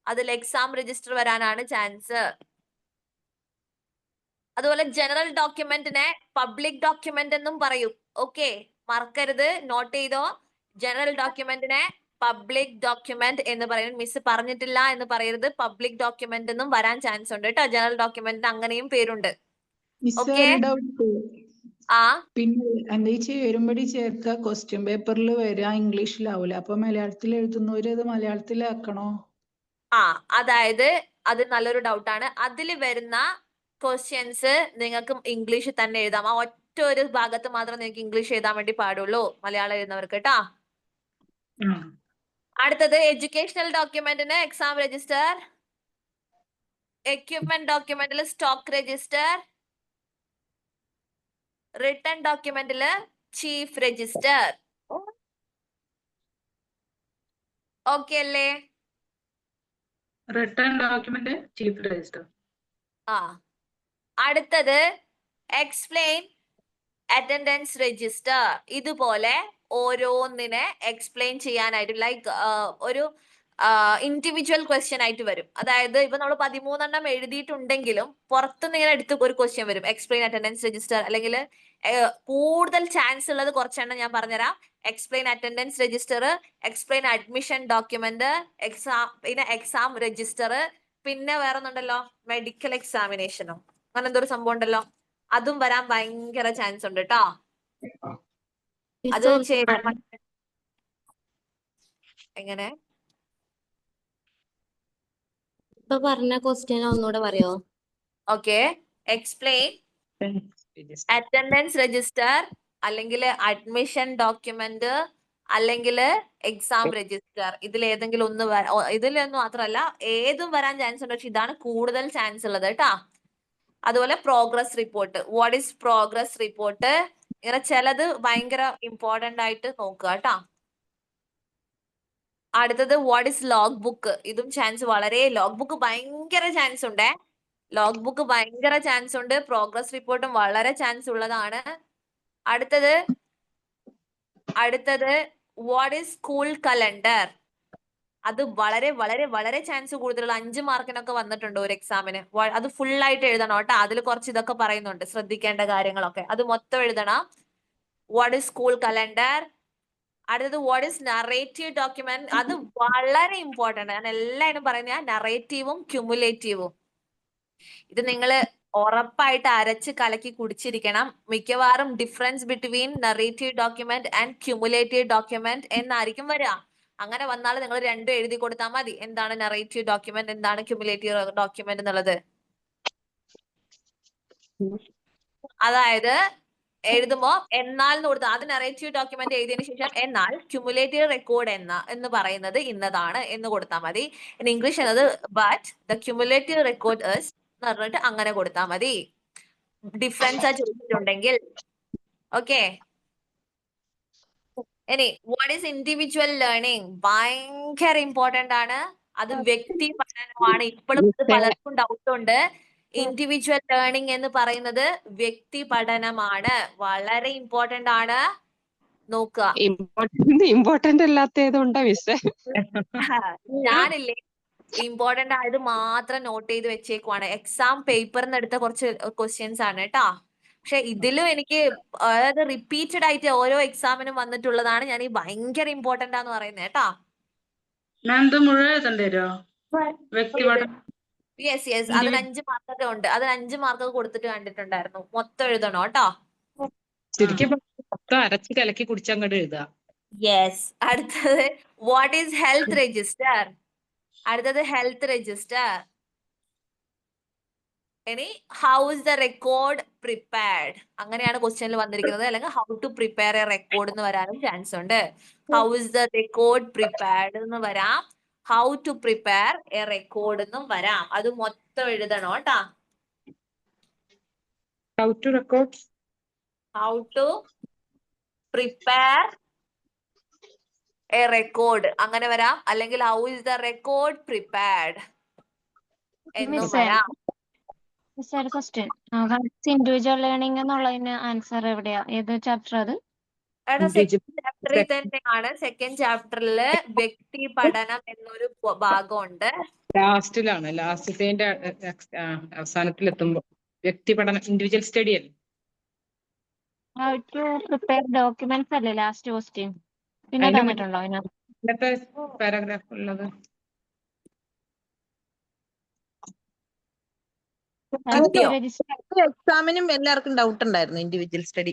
അതിൽ എക്സാം രജിസ്റ്റർ വരാനാണ് ചാൻസ്. അതുപോലെ ജനറൽ ഡോക്യുമെന്റിനെ പബ്ലിക് ഡോക്യുമെന്റ് എന്നും പറയും. ഓക്കെ, മറക്കരുത്, നോട്ട് ചെയ്തോ. ജനറൽ ഡോക്യുമെന്റിനെ പബ്ലിക് ഡോക്യുമെന്റ് എന്ന് പറയും. മിസ് പറഞ്ഞിട്ടില്ല എന്ന് പറയരുത്. പബ്ലിക് ഡോക്യുമെന്റ് എന്നും വരാൻ ചാൻസ് ഉണ്ട് കേട്ടോ. ജനറൽ ഡോക്യുമെന്റിന് അങ്ങനെയും പേരുണ്ട്. മിസ് ഓക്കെ, ഒരു ഡൗട്ട്. ആ പിന്നെ എന്താ ഈ ചേരുമ്പടി ചേർക്ക ക്വസ്റ്റ്യൻ പേപ്പറിൽ വരിക ഇംഗ്ലീഷിലാവൂല, അപ്പൊ മലയാളത്തിൽ എഴുതുന്നവര് അത് മലയാളത്തിലാക്കണോ? അതായത് അത് നല്ലൊരു ഡൗട്ടാണ്. അതിൽ വരുന്ന ക്വസ്റ്റ്യൻസ് നിങ്ങൾക്ക് ഇംഗ്ലീഷിൽ തന്നെ എഴുതാം. ആ ഒറ്റ ഒരു ഭാഗത്ത് മാത്രം നിങ്ങൾക്ക് ഇംഗ്ലീഷ് എഴുതാൻ വേണ്ടി പാടുള്ളൂ, മലയാളം എഴുതുന്നവർക്ക് കേട്ടാ. അടുത്തത് എഡ്യൂക്കേഷണൽ ഡോക്യുമെന്റിന് എക്സാം രജിസ്റ്റർ, എക്യുപ്മെന്റ് ഡോക്യുമെന്റിൽ സ്റ്റോക്ക് രജിസ്റ്റർ, റിട്ടേൺ ഡോക്യുമെന്റില് ചീഫ് രജിസ്റ്റർ. ഓക്കെ അല്ലേ? Return document chief register. അടുത്തത് എക്സ്പ്ലെയിൻ അറ്റൻഡൻസ് രജിസ്റ്റർ. ഇതുപോലെ ഓരോന്നിനെ എക്സ്പ്ലെയിൻ ചെയ്യാനായിട്ട് ലൈക്ക് ഒരു ഇൻഡിവിജ്വൽ ക്വസ്റ്റ്യൻ ആയിട്ട് വരും. അതായത് ഇപ്പൊ നമ്മൾ 13 എഴുതിയിട്ടുണ്ടെങ്കിലും പുറത്തുനിന്ന് ഇങ്ങനെ എടുത്ത് ഒരു ക്വസ്റ്റ്യൻ വരും, എക്സ്പ്ലെയിൻ അറ്റൻഡൻസ് രജിസ്റ്റർ. അല്ലെങ്കിൽ കൂടുതൽ ചാൻസ് ഉള്ളത് കുറച്ചെണ്ണം ഞാൻ പറഞ്ഞുതരാം. Explain attendance register, explain admission document, പിന്നെ എക്സാം രജിസ്റ്റർ, പിന്നെ വേറെ ഒന്നുണ്ടല്ലോ മെഡിക്കൽ എക്സാമിനേഷനോ അങ്ങനെ എന്തോ ഒരു സംഭവം ഉണ്ടല്ലോ, അതും വരാൻ ഭയങ്കര ചാൻസ് ഉണ്ട് കേട്ടോ. അത് എങ്ങനെ ഇപ്പൊ പറഞ്ഞ ക്വസ്റ്റ്യൻ ഒന്നുകൂടെ പറയോ? ഓക്കെ, എക്സ്പ്ലെയിൻ അറ്റൻഡൻസ് രജിസ്റ്റർ, അല്ലെങ്കിൽ അഡ്മിഷൻ ഡോക്യുമെന്റ്, അല്ലെങ്കിൽ എക്സാം രജിസ്റ്റർ. ഇതിൽ ഏതെങ്കിലും ഒന്ന് ഇതിലൊന്നും മാത്രമല്ല, ഏതും വരാൻ ചാൻസ് ഉണ്ട്. പക്ഷെ ഇതാണ് കൂടുതൽ ചാൻസ് ഉള്ളത് കേട്ടാ. അതുപോലെ progress report. What is progress report? ഇങ്ങനെ ചിലത് ഭയങ്കര ഇമ്പോർട്ടന്റ് ആയിട്ട് നോക്കുക കേട്ടാ. അടുത്തത് വാട്ട് ഈസ് ലോഗ് ബുക്ക്. ഇതും ചാൻസ് വളരെ, ലോഗ് ബുക്ക് ഭയങ്കര ചാൻസ് ഉണ്ട്. ലോഗ് ബുക്ക് ഭയങ്കര ചാൻസ് ഉണ്ട്. പ്രോഗ്രസ് റിപ്പോർട്ടും വളരെ ചാൻസ് ഉള്ളതാണ്. അടുത്തത് വാട്ട് ഈസ് സ്കൂൾ കലണ്ടർ. അത് വളരെ വളരെ വളരെ ചാൻസ് കൂടുതലുള്ള 5 മാർക്കിനൊക്കെ വന്നിട്ടുണ്ട് ഒരു എക്സാമിന്. അത് ഫുൾ ആയിട്ട് എഴുതണം കേട്ടോ. അതിൽ കുറച്ച് ഇതൊക്കെ പറയുന്നുണ്ട്, ശ്രദ്ധിക്കേണ്ട കാര്യങ്ങളൊക്കെ. അത് മൊത്തം എഴുതണം. What is school calendar. അടുത്തത് വാട്ട് ഈസ് നറേറ്റീവ് ഡോക്യുമെന്റ്. അത് വളരെ ഇമ്പോർട്ടന്റ്. ഞാൻ എല്ലാവരും പറയുന്ന നറേറ്റീവും ക്യുമുലേറ്റീവും. ഇത് നിങ്ങൾ ഉറപ്പായിട്ട് അരച്ച് കലക്കി കുടിച്ചിരിക്കണം. മിക്കവാറും difference between narrative document and cumulative document എന്നായിരിക്കും വരിക. അങ്ങനെ വന്നാൽ നിങ്ങൾ രണ്ടും എഴുതി കൊടുത്താൽ മതി. എന്താണ് നറേറ്റീവ് ഡോക്യുമെന്റ്, എന്താണ് ക്യുമുലേറ്റീവ് ഡോക്യുമെന്റ് എന്നുള്ളത്. അതായത് എഴുതുമ്പോ എന്നാൽ എന്ന് കൊടുത്താൽ അത് നറേറ്റീവ് ഡോക്യുമെന്റ് എഴുതിയതിനു ശേഷം എന്നാൽ ക്യുമുലേറ്റീവ് റെക്കോർഡ് എന്ന് പറയുന്നത് ഇന്നതാണ് എന്ന് കൊടുത്താൽ മതി. ഇംഗ്ലീഷ് എന്നത് but the cumulative record is എന്ന് പറഞ്ഞിട്ട് അങ്ങനെ കൊടുത്താൽ മതി. ഡിഫറൻസ് ആ ചോദിച്ചിട്ടുണ്ടെങ്കിൽ. ഓക്കെ, ഇനി വാട്ട് ഈസ് ഇൻഡിവിജ്വൽ ലേണിംഗ്. ഭയങ്കര ഇമ്പോർട്ടന്റ് ആണ്. അത് വ്യക്തി പഠനമാണ്. ഇപ്പോഴും ഇത് പലർക്കും ഡൗട്ട് ഉണ്ട്. ഇൻഡിവിജ്വൽ ലേണിംഗ് എന്ന് പറയുന്നത് വ്യക്തി പഠനമാണ്. വളരെ ഇമ്പോർട്ടന്റ് ആണ്. നോക്കുക, ഇമ്പോർട്ടന്റ് അല്ലാത്തതുണ്ടോ മിസ്സേ? ഞാനില്ലേ ഇമ്പോർട്ടന്റ് ആയത് മാത്രം നോട്ട് ചെയ്ത് വെച്ചേക്കുവാണ്. എക്സാം പേപ്പറിന്ന് എടുത്ത കുറച്ച് ക്വസ്റ്റ്യൻസ് ആണ് കേട്ടാ. പക്ഷെ ഇതിലും എനിക്ക് അതായത് റിപ്പീറ്റഡ് ആയിട്ട് ഓരോ എക്സാമിനും വന്നിട്ടുള്ളതാണ്. ഞാൻ ഈ ഭയങ്കര ഇമ്പോർട്ടന്റ് ആന്ന് പറയുന്നത് കേട്ടാ. മുഴുവൻ എഴുതേണ്ടി വരുമോ? വ്യക്തിപഠനം. യെസ്, അതിന് 5 മാർക്കൊക്കെ ഉണ്ട്. അതിന് 5 മാർക്കൊക്കെ കൊടുത്തിട്ട് കണ്ടിട്ടുണ്ടായിരുന്നു. മൊത്തം എഴുതണോ കേട്ടോ. ശരിക്കും മൊത്തം അരച്ച് കലക്കി കുടിച്ചങ്ങോട്ട് എഴുതുക. യെസ്. അടുത്തത് വാട്ട് ഈസ് ഹെൽത്ത് രജിസ്റ്റർ. അടുത്തത് ഹെൽത്ത് രജിസ്റ്റർ. ഇനി how is the record prepared. അങ്ങനെയാണ് ക്വസ്റ്റ്യനിൽ വന്നിരിക്കുന്നത്. അല്ലെങ്കിൽ how to prepare a record എന്ന് വരാനും ചാൻസ് ഉണ്ട്. How is the record prepared എന്ന് വരാം. How to prepare a record എന്നും വരാം. അത് മൊത്തം എഴുതണം കേട്ടാ. How to record, how to prepare a record അങ്ങനെ വരാം. അല്ലെങ്കിൽ how is the record prepared എന്നും വരാം. ഒരു ക്വസ്റ്റ്യൻ, ഇൻഡിവിജ്വൽ ലേണിംഗ് എന്നുള്ളതിന് ആൻസർ എവിടെയാ? ഏത് ചാപ്റ്റർ അത്? സെക്കൻഡ് ചാപ്റ്ററിൽ തന്നെയാണ്. സെക്കൻഡ് ചാപ്റ്ററില് വ്യക്തി പഠനം എന്നൊരു ഭാഗമുണ്ട്. ലാസ്റ്റിലാണ്, ലാസ്റ്റത്തെ അവസാനത്തിലെത്തുമ്പോ. വ്യക്തിപഠനം ഇൻഡിവിജ്വൽ സ്റ്റഡി അല്ലേ? How to prepare documents അല്ലേ ലാസ്റ്റ് ക്വസ്റ്റ്യൻ? പിന്നെ അതിന്റെ തന്നിട്ടുണ്ടോ അതിനകത്ത്? ഇന്നത്തെ പാരാഗ്രാഫ് ഉള്ളത് എക്സാമിനും എല്ലാവർക്കും ഡൗട്ട് ഉണ്ടായിരുന്നു ഇൻഡിവിജ്വൽ സ്റ്റഡി.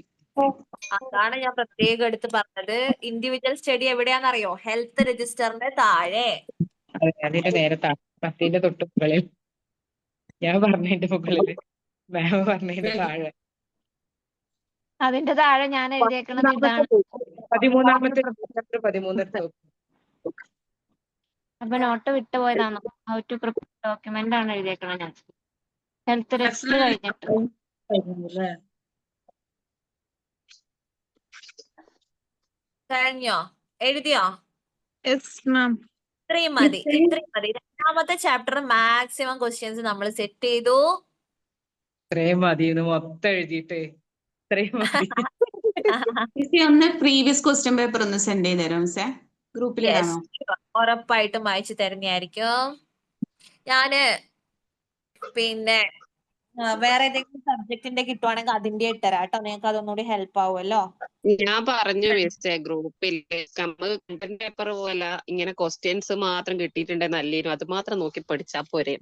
അതാണ് ഞാൻ പ്രത്യേകം എടുത്ത് പറഞ്ഞത്. ഇൻഡിവിജ്വൽ സ്റ്റഡി എവിടെയാണെന്നറിയോ? ഹെൽത്ത് രജിസ്റ്ററിന്റെ താഴെ. അതെ, അതിന്റെ നേരെ പത്തിന്റെ തൊട്ട് മുകളിൽ, ഞാൻ പറഞ്ഞതിന്റെ മുകളില്, മാം പറഞ്ഞതിന്റെ താഴെ. അതിന്റെ താഴെ ഞാൻ എഴുതിയേക്കണത് ഇതാണ്. 13ാമത്തെ ചാപ്റ്റർ 13 അപ്പൊ നോട്ട് വിട്ടുപോയതാണോ? ഹൗ ടു പ്രിപ്പയർ ഡോക്യുമെന്റ് ആണ് എഴുതിയേക്കണത് ഞാൻ. ഹെൽത്ത് രജിസ്റ്റർ കഴിഞ്ഞിട്ട്. കഴിഞ്ഞോ? എഴുതിയോ? Yes ma'am. ഇത്രയും മതി. രണ്ടാമത്തെ ചാപ്റ്റർ മാക്സിമം ക്വസ്റ്റ്യൻസ് നമ്മൾ സെറ്റ് ചെയ്തു. ഇത്രയും മതി മൊത്തം എഴുതിയിട്ട് ഇത്രയും മതി. ഒന്ന് പ്രീവിയസ് ക്വസ്റ്റ്യൻ പേപ്പർ ഒന്ന് സെൻഡ് ചെയ്ത് തരാം മിസ്സേ, ഗ്രൂപ്പിൽ Yes, ഇടാമോ? ഉറപ്പായിട്ടും അയച്ചു തരുന്നതായിരിക്കും. ഞാന് പിന്നെ വേറെ ഏതെങ്കിലും സബ്ജക്റ്റിന്റെ കിട്ടുവാണെങ്കിൽ അതിന്റെ ഇട്ടരാം കേട്ടോ. നിങ്ങൾക്ക് അതൊന്നുകൂടി ഹെൽപ്പ് ആവുമല്ലോ. ഞാൻ പറഞ്ഞു മിസ്സേ ഗ്രൂപ്പിൽ നമുക്ക് കണ്ടന്റ് പേപ്പർ പോലെ ഇങ്ങനെ ക്വസ്റ്റ്യൻസ് മാത്രം കിട്ടിയിട്ടുണ്ടെ നല്ലീനും അത് മാത്രം നോക്കി പഠിച്ചാ പോരെ.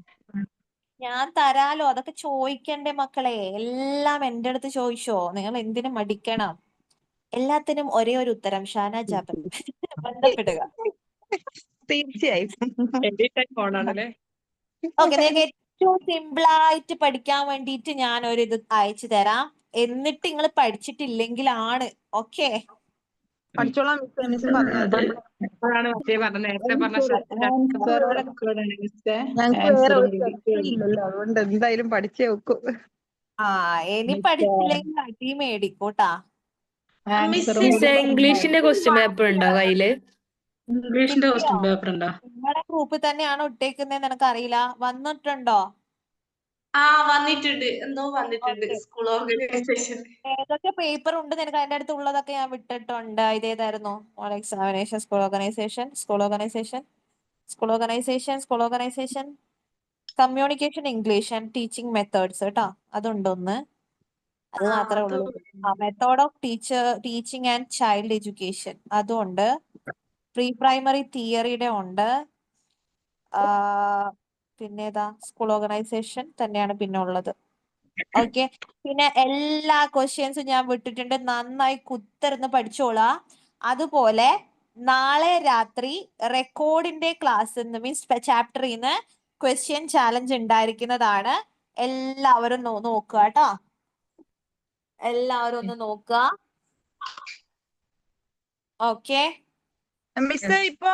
ഞാൻ തരാലോ, അതൊക്കെ ചോദിക്കണ്ടേ മക്കളെ? എല്ലാം എന്റെ അടുത്ത് ചോദിച്ചോ. നിങ്ങൾ എന്തിനു മടിക്കണം? എല്ലാത്തിനും ഒരേ ഒരു ഉത്തരം, ഷാന ജാബർ. ബന്ധപ്പെടുക. തീർച്ചയായും. എന്റെ ടൈം ഓണാണല്ലേ? ഓക്കെ, നിങ്ങൾക്ക് ഏറ്റവും സിമ്പിൾ ആയിട്ട് പഠിക്കാൻ വേണ്ടിയിട്ട് ഞാൻ ഒരു ഇത് അയച്ചു തരാം. എന്നിട്ട് നിങ്ങൾ പഠിച്ചിട്ടില്ലെങ്കിലാണ്. ഓക്കെ, പഠിച്ചോളാം മിസ് പറഞ്ഞത്. അതാണ് മറ്റേ പറഞ്ഞ നേരത്തെ പറഞ്ഞ ആൻസർ റെക്കോർഡ് മിസ്സേ. ഞങ്ങൾക്ക് വേറെ ആൻസറും ഒരു രക്ഷയും ഇല്ലല്ലോ, അതുകൊണ്ട് എന്തായാലും പഠിച്ചേ വെക്കും. ആ ഇനി പഠിച്ചില്ലെങ്കിൽ അടി മേടിക്കൂട്ടാ. ആൻസറും ഇംഗ്ലീഷിന്റെ ക്വസ്റ്റ്യൻ പേപ്പർ ഉണ്ടോ കയ്യില്? ഇംഗ്ലീഷിന്റെ ക്വസ്റ്റ്യൻ പേപ്പർ ഉണ്ടോ? നിങ്ങളുടെ ഗ്രൂപ്പിൽ തന്നെയാണോ ഇട്ടേക്കുന്നതെന്ന് എനിക്കറിയില്ല. വന്നിട്ടുണ്ടോ? വന്നിട്ടുണ്ട്, എന്തോ വന്നിട്ടുണ്ട്. Okay. School organisation. ഏതൊക്കെ പേപ്പർ ഉണ്ട് നിനക്ക്? അതിന്റെ അടുത്ത് ഉള്ളതൊക്കെ ഞാൻ വിട്ടിട്ടുണ്ട്. ഇതേതായിരുന്നു? Examination, school organisation, communication English and teaching methods കേട്ടോ. അതുണ്ടൊന്ന്. അത് മാത്രമേ ഉള്ളൂ. Method of teaching and child education അതും ഉണ്ട്. പ്രീ പ്രൈമറി തിയറിയുടെ ഉണ്ട്. പിന്നേതാ? സ്കൂൾ ഓർഗനൈസേഷൻ തന്നെയാണ് പിന്നെ ഉള്ളത്. ഓക്കെ, പിന്നെ എല്ലാ ക്വസ്റ്റ്യൻസും ഞാൻ വിട്ടിട്ടുണ്ട്. നന്നായി കുത്തിരുന്ന് പഠിച്ചോളാ. അതുപോലെ നാളെ രാത്രി റെക്കോർഡിന്റെ ക്ലാസ് മീൻസ് ചാപ്റ്ററിൽ നിന്ന് ക്വസ്റ്റ്യൻ ചാലഞ്ച് ഉണ്ടായിരിക്കുന്നതാണ്. എല്ലാവരും നോക്കുക കേട്ടോ. എല്ലാവരും ഒന്ന് നോക്കുക. ഓക്കെ, മിസ് ഇപ്പൊ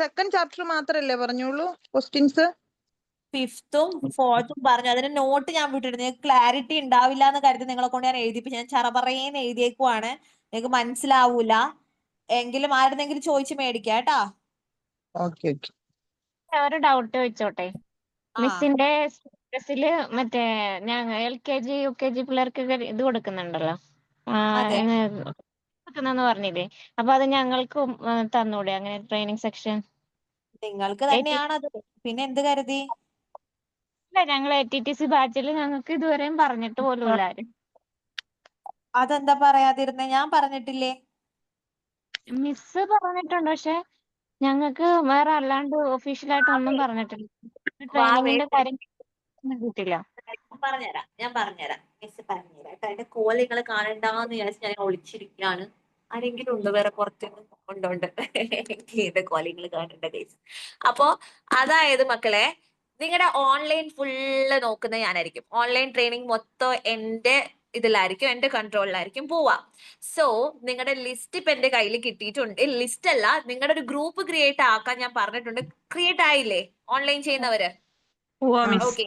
സെക്കൻഡ് ചാപ്റ്റർ മാത്രല്ലേ പറഞ്ഞോളൂ ക്വസ്റ്റ്യൻസ്? 5th-ഉം 4th-ഉം പറഞ്ഞു. അതിന് നോട്ട് ഞാൻ വിട്ടിട്ടുണ്ട്. നിങ്ങൾക്ക് ക്ലാരിറ്റി ഉണ്ടാവില്ല എന്ന് കരുതി നിങ്ങളെ കൊണ്ട് ഞാൻ എഴുതിപ്പിച്ചു. ഞാൻ ചറപറേന്ന് എഴുതിയേക്കുവാണ്, നിങ്ങൾക്ക് മനസ്സിലാവൂല. എങ്കിലും ആരുടെങ്കിലും ചോദിച്ച് മേടിക്കാം കേട്ടാ. ഓക്കെ. ഒരു ഡൗട്ട് വെച്ചോട്ടെ? ആ, മിസ്സിന്റെ സിലബസില് മറ്റേ ഞങ്ങൾ LKG UKG പിള്ളേർക്കൊക്കെ ഇത് കൊടുക്കുന്നുണ്ടല്ലോ, അതെ. കൊടുക്കുന്നെന്ന് പറഞ്ഞില്ലേ? അപ്പൊ അത് ഞങ്ങൾക്കും തന്നൂടെ അങ്ങനെ ട്രെയിനിങ് സെക്ഷൻ? നിങ്ങൾക്ക് തന്നെയാണത്, പിന്നെ എന്ത് കരുതി? ഇല്ല, ഞങ്ങൾ ATTC ബാച്ചിൽ ഞങ്ങൾക്ക് ഇതുവരെയും പറഞ്ഞിട്ട് പോലും ഇല്ല ആരും. അതെന്താ പറയാതിരുന്നേ? ഞാൻ പറഞ്ഞിട്ടില്ലേ? മിസ് പറഞ്ഞിട്ടുണ്ട്, പക്ഷെ ഞങ്ങൾക്ക് വേറെ അല്ലാണ്ട് ഒഫീഷ്യലായിട്ട് ഒന്നും പറഞ്ഞിട്ടില്ല. ട്രെയിനിങ്ങിന്റെ കാര്യം കിട്ടില്ല. ഞാൻ പറഞ്ഞുതരാം മിസ് പറഞ്ഞുതരാം കേട്ടോ. എന്റെ കോൾ നിങ്ങൾ കാണണ്ടാന്ന് വിചാരിച്ച് ഞാൻ ഒളിച്ചിരിക്കുകയാണ്. ആരെങ്കിലും ഉണ്ടോ വേറെ പുറത്തുനിന്ന്? ഉണ്ട്. എന്റെ കോൾ നിങ്ങൾ കാണണ്ട ഗൈസ്. അപ്പോ അതായത് മക്കളെ, നിങ്ങളുടെ ഓൺലൈൻ ഫുള്ള് നോക്കുന്ന ഞാനായിരിക്കും. ഓൺലൈൻ ട്രെയിനിങ് മൊത്തം എന്റെ ഇതിലായിരിക്കും, എന്റെ കൺട്രോളിലായിരിക്കും പോവാ. സോ നിങ്ങളുടെ ലിസ്റ്റ് ഇപ്പൊ എന്റെ കയ്യിൽ കിട്ടിയിട്ടുണ്ട്. ലിസ്റ്റ് അല്ല, നിങ്ങളുടെ ഒരു ഗ്രൂപ്പ് ക്രിയേറ്റ് ആക്കാൻ ഞാൻ പറഞ്ഞിട്ടുണ്ട്. ക്രിയേറ്റ് ആയില്ലേ ഓൺലൈൻ ചെയ്യുന്നവര്? Okay,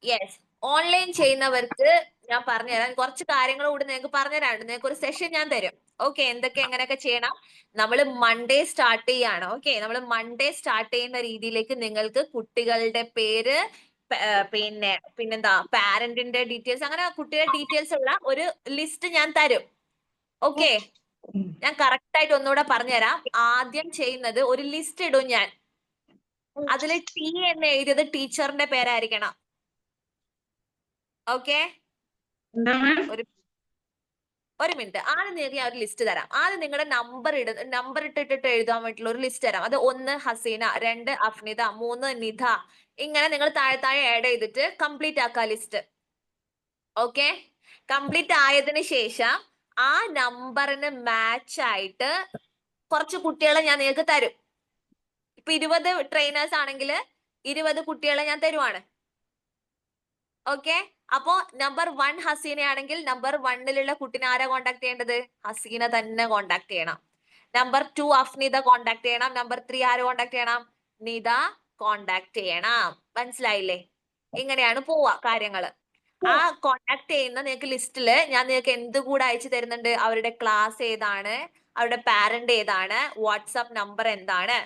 yes. ഓൺലൈൻ ചെയ്യുന്നവർക്ക് ഞാൻ പറഞ്ഞുതരാം. കുറച്ച് കാര്യങ്ങൾ കൂടി നിങ്ങൾക്ക് പറഞ്ഞുതരാനുണ്ട്. നിങ്ങൾക്ക് ഒരു സെഷൻ ഞാൻ തരും. ഓക്കെ, എന്തൊക്കെ എങ്ങനെയൊക്കെ ചെയ്യണം. നമ്മൾ മൺഡേ സ്റ്റാർട്ട് ചെയ്യാണ്. ഓക്കെ, നമ്മൾ മൺഡേ സ്റ്റാർട്ട് ചെയ്യുന്ന രീതിയിലേക്ക് നിങ്ങൾക്ക് കുട്ടികളുടെ പേര്, പിന്നെന്താ പാരന്റിന്റെ ഡീറ്റെയിൽസ്, അങ്ങനെ കുട്ടികളുടെ ഡീറ്റെയിൽസ് ഉള്ള ഒരു ലിസ്റ്റ് ഞാൻ തരും. ഓക്കെ, ഞാൻ കറക്റ്റ് ആയിട്ട് ഒന്നുകൂടെ പറഞ്ഞുതരാം. ആദ്യം ചെയ്യുന്നത് ഒരു ലിസ്റ്റ് ഇടും ഞാൻ. അതിൽ T എന്ന് എഴുതിയത് ടീച്ചറിന്റെ പേരായിരിക്കണം. ഓക്കെ, എന്താ മാം? ഒരു മിനിറ്റ്. ആദ്യം നിങ്ങൾക്ക് ഞാൻ ഒരു ലിസ്റ്റ് തരാം. ആദ്യം നിങ്ങളുടെ നമ്പർ ഇട്ടിട്ട് എഴുതാൻ വേണ്ടിയിട്ടുള്ള ഒരു ലിസ്റ്റ് തരാം. അത് 1 ഹസീന, 2 അഫ്നിത, 3 നിധ, ഇങ്ങനെ നിങ്ങൾ താഴെ താഴെ ആഡ് ചെയ്തിട്ട് കംപ്ലീറ്റ് ആക്കുക ലിസ്റ്റ്. ഓക്കെ, കംപ്ലീറ്റ് ആയതിനു ശേഷം ആ നമ്പറിന് മാച്ച് ആയിട്ട് കുറച്ച് കുട്ടികളെ ഞാൻ നിങ്ങൾക്ക് തരും. ഇപ്പൊ 20 ട്രെയിനേഴ്സ് ആണെങ്കിൽ 20 കുട്ടികളെ ഞാൻ തരുവാണ്. ഓക്കെ, അപ്പോ നമ്പർ 1 ഹസീന ആണെങ്കിൽ നമ്പർ 1ലുള്ള കുട്ടിനെ ആരാ കോണ്ടാക്ട് ചെയ്യേണ്ടത്? ഹസീന തന്നെ കോണ്ടാക്ട് ചെയ്യണം. നമ്പർ 2 അഫ്നിത കോണ്ടാക്ട് ചെയ്യണം. നമ്പർ 3 ആര് കോണ്ടാക്ട് ചെയ്യണം? നിത കോണ്ടാക്ട് ചെയ്യണം. മനസ്സിലായില്ലേ? ഇങ്ങനെയാണ് പോവാ കാര്യങ്ങള്. ആ കോണ്ടാക്ട് ചെയ്യുന്ന നിങ്ങൾക്ക് ലിസ്റ്റില് ഞാൻ നിങ്ങൾക്ക് എന്ത് കൂടെ അയച്ചു തരുന്നുണ്ട്? അവരുടെ ക്ലാസ് ഏതാണ്, അവരുടെ പാരന്റ് ഏതാണ്, വാട്സാപ്പ് നമ്പർ എന്താണ്,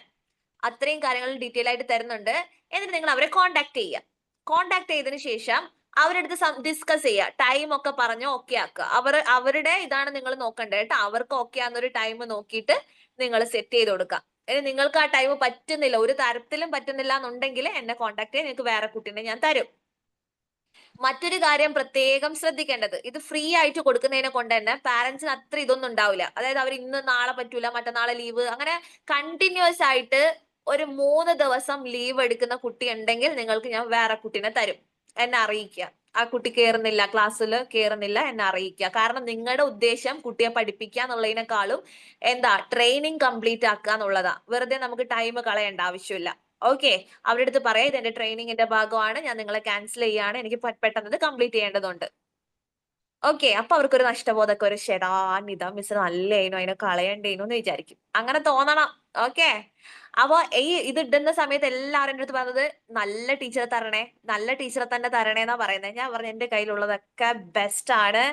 അത്രയും കാര്യങ്ങൾ ഡീറ്റെയിൽ ആയിട്ട് തരുന്നുണ്ട്. എന്നിട്ട് നിങ്ങൾ അവരെ കോണ്ടാക്ട് ചെയ്യുക. കോണ്ടാക്ട് ചെയ്തതിനു ശേഷം അവരുടെ അടുത്ത് ഡിസ്കസ് ചെയ്യുക. ടൈം ഒക്കെ പറഞ്ഞ് ഓക്കെ ആക്കുക. അവരുടെ ഇതാണ് നിങ്ങൾ നോക്കേണ്ടത് കേട്ടോ. അവർക്ക് ഓക്കെ ആകുന്ന ഒരു ടൈം നോക്കിയിട്ട് നിങ്ങൾ സെറ്റ് ചെയ്ത് കൊടുക്കുക. ഇനി നിങ്ങൾക്ക് ആ ടൈം പറ്റുന്നില്ല, ഒരു തരത്തിലും പറ്റുന്നില്ല എന്നുണ്ടെങ്കിൽ എന്നെ കോണ്ടാക്ട് ചെയ്യാൻ നിങ്ങൾക്ക് വേറെ കുട്ടീനെ ഞാൻ തരും. മറ്റൊരു കാര്യം പ്രത്യേകം ശ്രദ്ധിക്കേണ്ടത്, ഇത് ഫ്രീ ആയിട്ട് കൊടുക്കുന്നതിനെ കൊണ്ട് തന്നെ പാരന്റ്സിന് അത്ര ഇതൊന്നും ഉണ്ടാവില്ല. അതായത് അവർ ഇന്ന് നാളെ പറ്റൂല, മറ്റന്നാളെ ലീവ്, അങ്ങനെ കണ്ടിന്യൂസ് ആയിട്ട് ഒരു 3 ദിവസം ലീവ് എടുക്കുന്ന കുട്ടി ഉണ്ടെങ്കിൽ നിങ്ങൾക്ക് ഞാൻ വേറെ കുട്ടീനെ തരും. എന്നെ അറിയിക്കുക. ആ കുട്ടി കേറുന്നില്ല, ക്ലാസ്സിൽ കേറുന്നില്ല, എന്നെ അറിയിക്കുക. കാരണം നിങ്ങളുടെ ഉദ്ദേശം കുട്ടിയെ പഠിപ്പിക്കുക എന്നുള്ളതിനേക്കാളും എന്താ, ട്രെയിനിങ് കംപ്ലീറ്റ് ആക്കുക എന്നുള്ളതാ. വെറുതെ നമുക്ക് ടൈം കളയേണ്ട ആവശ്യമില്ല. ഓക്കെ, അവരുടെ അടുത്ത് പറയാം ഇത് എന്റെ ട്രെയിനിങ്ങിന്റെ ഭാഗമാണ്, ഞാൻ നിങ്ങളെ ക്യാൻസൽ ചെയ്യാണ്, എനിക്ക് പെട്ടെന്ന് കംപ്ലീറ്റ് ചെയ്യേണ്ടതുണ്ട്. ഓക്കെ, അപ്പൊ അവർക്കൊരു നഷ്ടബോധമൊക്കെ, ഒരു ഷെടാ നിത മിസ് നല്ലേനു, അതിനെ കളയണ്ടേനു എന്ന് വിചാരിക്കും. അങ്ങനെ തോന്നണം. ഓക്കെ, അപ്പൊ ഇത് ഇടുന്ന സമയത്ത് എല്ലാവരും എൻ്റെ അടുത്ത് പറഞ്ഞത് നല്ല ടീച്ചറെ തരണേ, നല്ല ടീച്ചറെ തന്നെ തരണേ എന്നാ പറയുന്നത്. ഞാൻ പറഞ്ഞു എന്റെ കയ്യിലുള്ളതൊക്കെ ബെസ്റ്റ് ആണ്.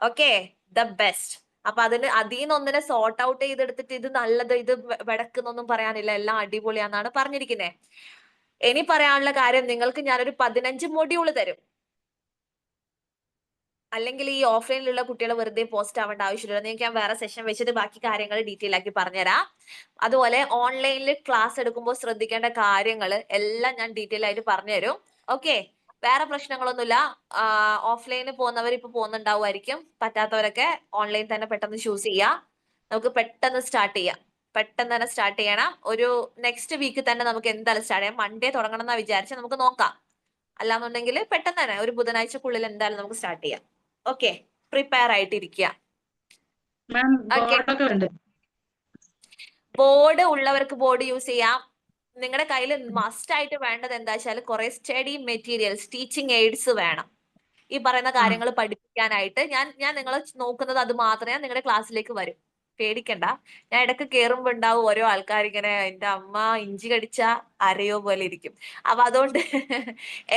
Okay, the best. അപ്പൊ അതിന്ന് ഒന്നിനെ സോർട്ട് ഔട്ട് ചെയ്തെടുത്തിട്ട് ഇത് നല്ലത്, ഇത് വെടക്കുന്നൊന്നും പറയാനില്ല, എല്ലാം അടിപൊളിയാന്നാണ് പറഞ്ഞിരിക്കുന്നത്. ഇനി പറയാനുള്ള കാര്യം, നിങ്ങൾക്ക് ഞാനൊരു 15 മൊഡ്യൂൾ തരും. അല്ലെങ്കിൽ ഈ ഓഫ്ലൈനിലുള്ള കുട്ടികളെ വെറുതെ പോസ്റ്റ് ആവേണ്ട ആവശ്യമില്ല. നിങ്ങൾക്ക് ഞാൻ വേറെ സെഷൻ വെച്ചിട്ട് ബാക്കി കാര്യങ്ങൾ ഡീറ്റെയിൽ ആക്കി പറഞ്ഞുതരാം. അതുപോലെ ഓൺലൈനിൽ ക്ലാസ് എടുക്കുമ്പോൾ ശ്രദ്ധിക്കേണ്ട കാര്യങ്ങൾ എല്ലാം ഞാൻ ഡീറ്റെയിൽ ആയിട്ട് പറഞ്ഞുതരും. ഓക്കെ, വേറെ പ്രശ്നങ്ങളൊന്നുമില്ല. ഓഫ്ലൈനിൽ പോകുന്നവർ ഇപ്പൊ പോകുന്നുണ്ടാവുമായിരിക്കും. പറ്റാത്തവരൊക്കെ ഓൺലൈൻ തന്നെ പെട്ടെന്ന് ചൂസ് ചെയ്യാം. നമുക്ക് പെട്ടെന്ന് സ്റ്റാർട്ട് ചെയ്യാം. പെട്ടെന്ന് തന്നെ സ്റ്റാർട്ട് ചെയ്യണം. ഒരു നെക്സ്റ്റ് വീക്ക് തന്നെ നമുക്ക് എന്തായാലും സ്റ്റാർട്ട് ചെയ്യാം. മൺഡേ തുടങ്ങണം എന്നാ വിചാരിച്ചാൽ നമുക്ക് നോക്കാം. അല്ലാന്നുണ്ടെങ്കിൽ പെട്ടെന്ന് തന്നെ ഒരു ബുധനാഴ്ചക്കുള്ളിൽ എന്തായാലും നമുക്ക് സ്റ്റാർട്ട് ചെയ്യാം. ഓക്കെ, പ്രിപ്പയർ ആയിട്ടിരിക്കുക. മാം ബോർഡൊക്കെ ഉണ്ട്. ബോർഡ് ഉള്ളവർക്ക് ബോർഡ് യൂസ് ചെയ്യാം. നിങ്ങളുടെ കയ്യിൽ മസ്റ്റ് ആയിട്ട് വേണ്ടത് എന്താ വെച്ചാൽ കുറെ സ്റ്റഡി മെറ്റീരിയൽസ്, ടീച്ചിങ് എയ്ഡ്സ് വേണം. ഈ പറയുന്ന കാര്യങ്ങൾ പഠിപ്പിക്കാനായിട്ട് ഞാൻ നിങ്ങളെ നോക്കുന്നത് അത് മാത്രമേ. ഞാൻ നിങ്ങളുടെ ക്ലാസ്സിലേക്ക് വരും, പേടിക്കണ്ട. ഞാൻ ഇടയ്ക്ക് കേറുമ്പോ ഉണ്ടാവും ഓരോ ആൾക്കാർ ഇങ്ങനെ, എന്റെ അമ്മ ഇഞ്ചി കടിച്ച അരയോ പോലെ ഇരിക്കും. അപ്പൊ അതുകൊണ്ട്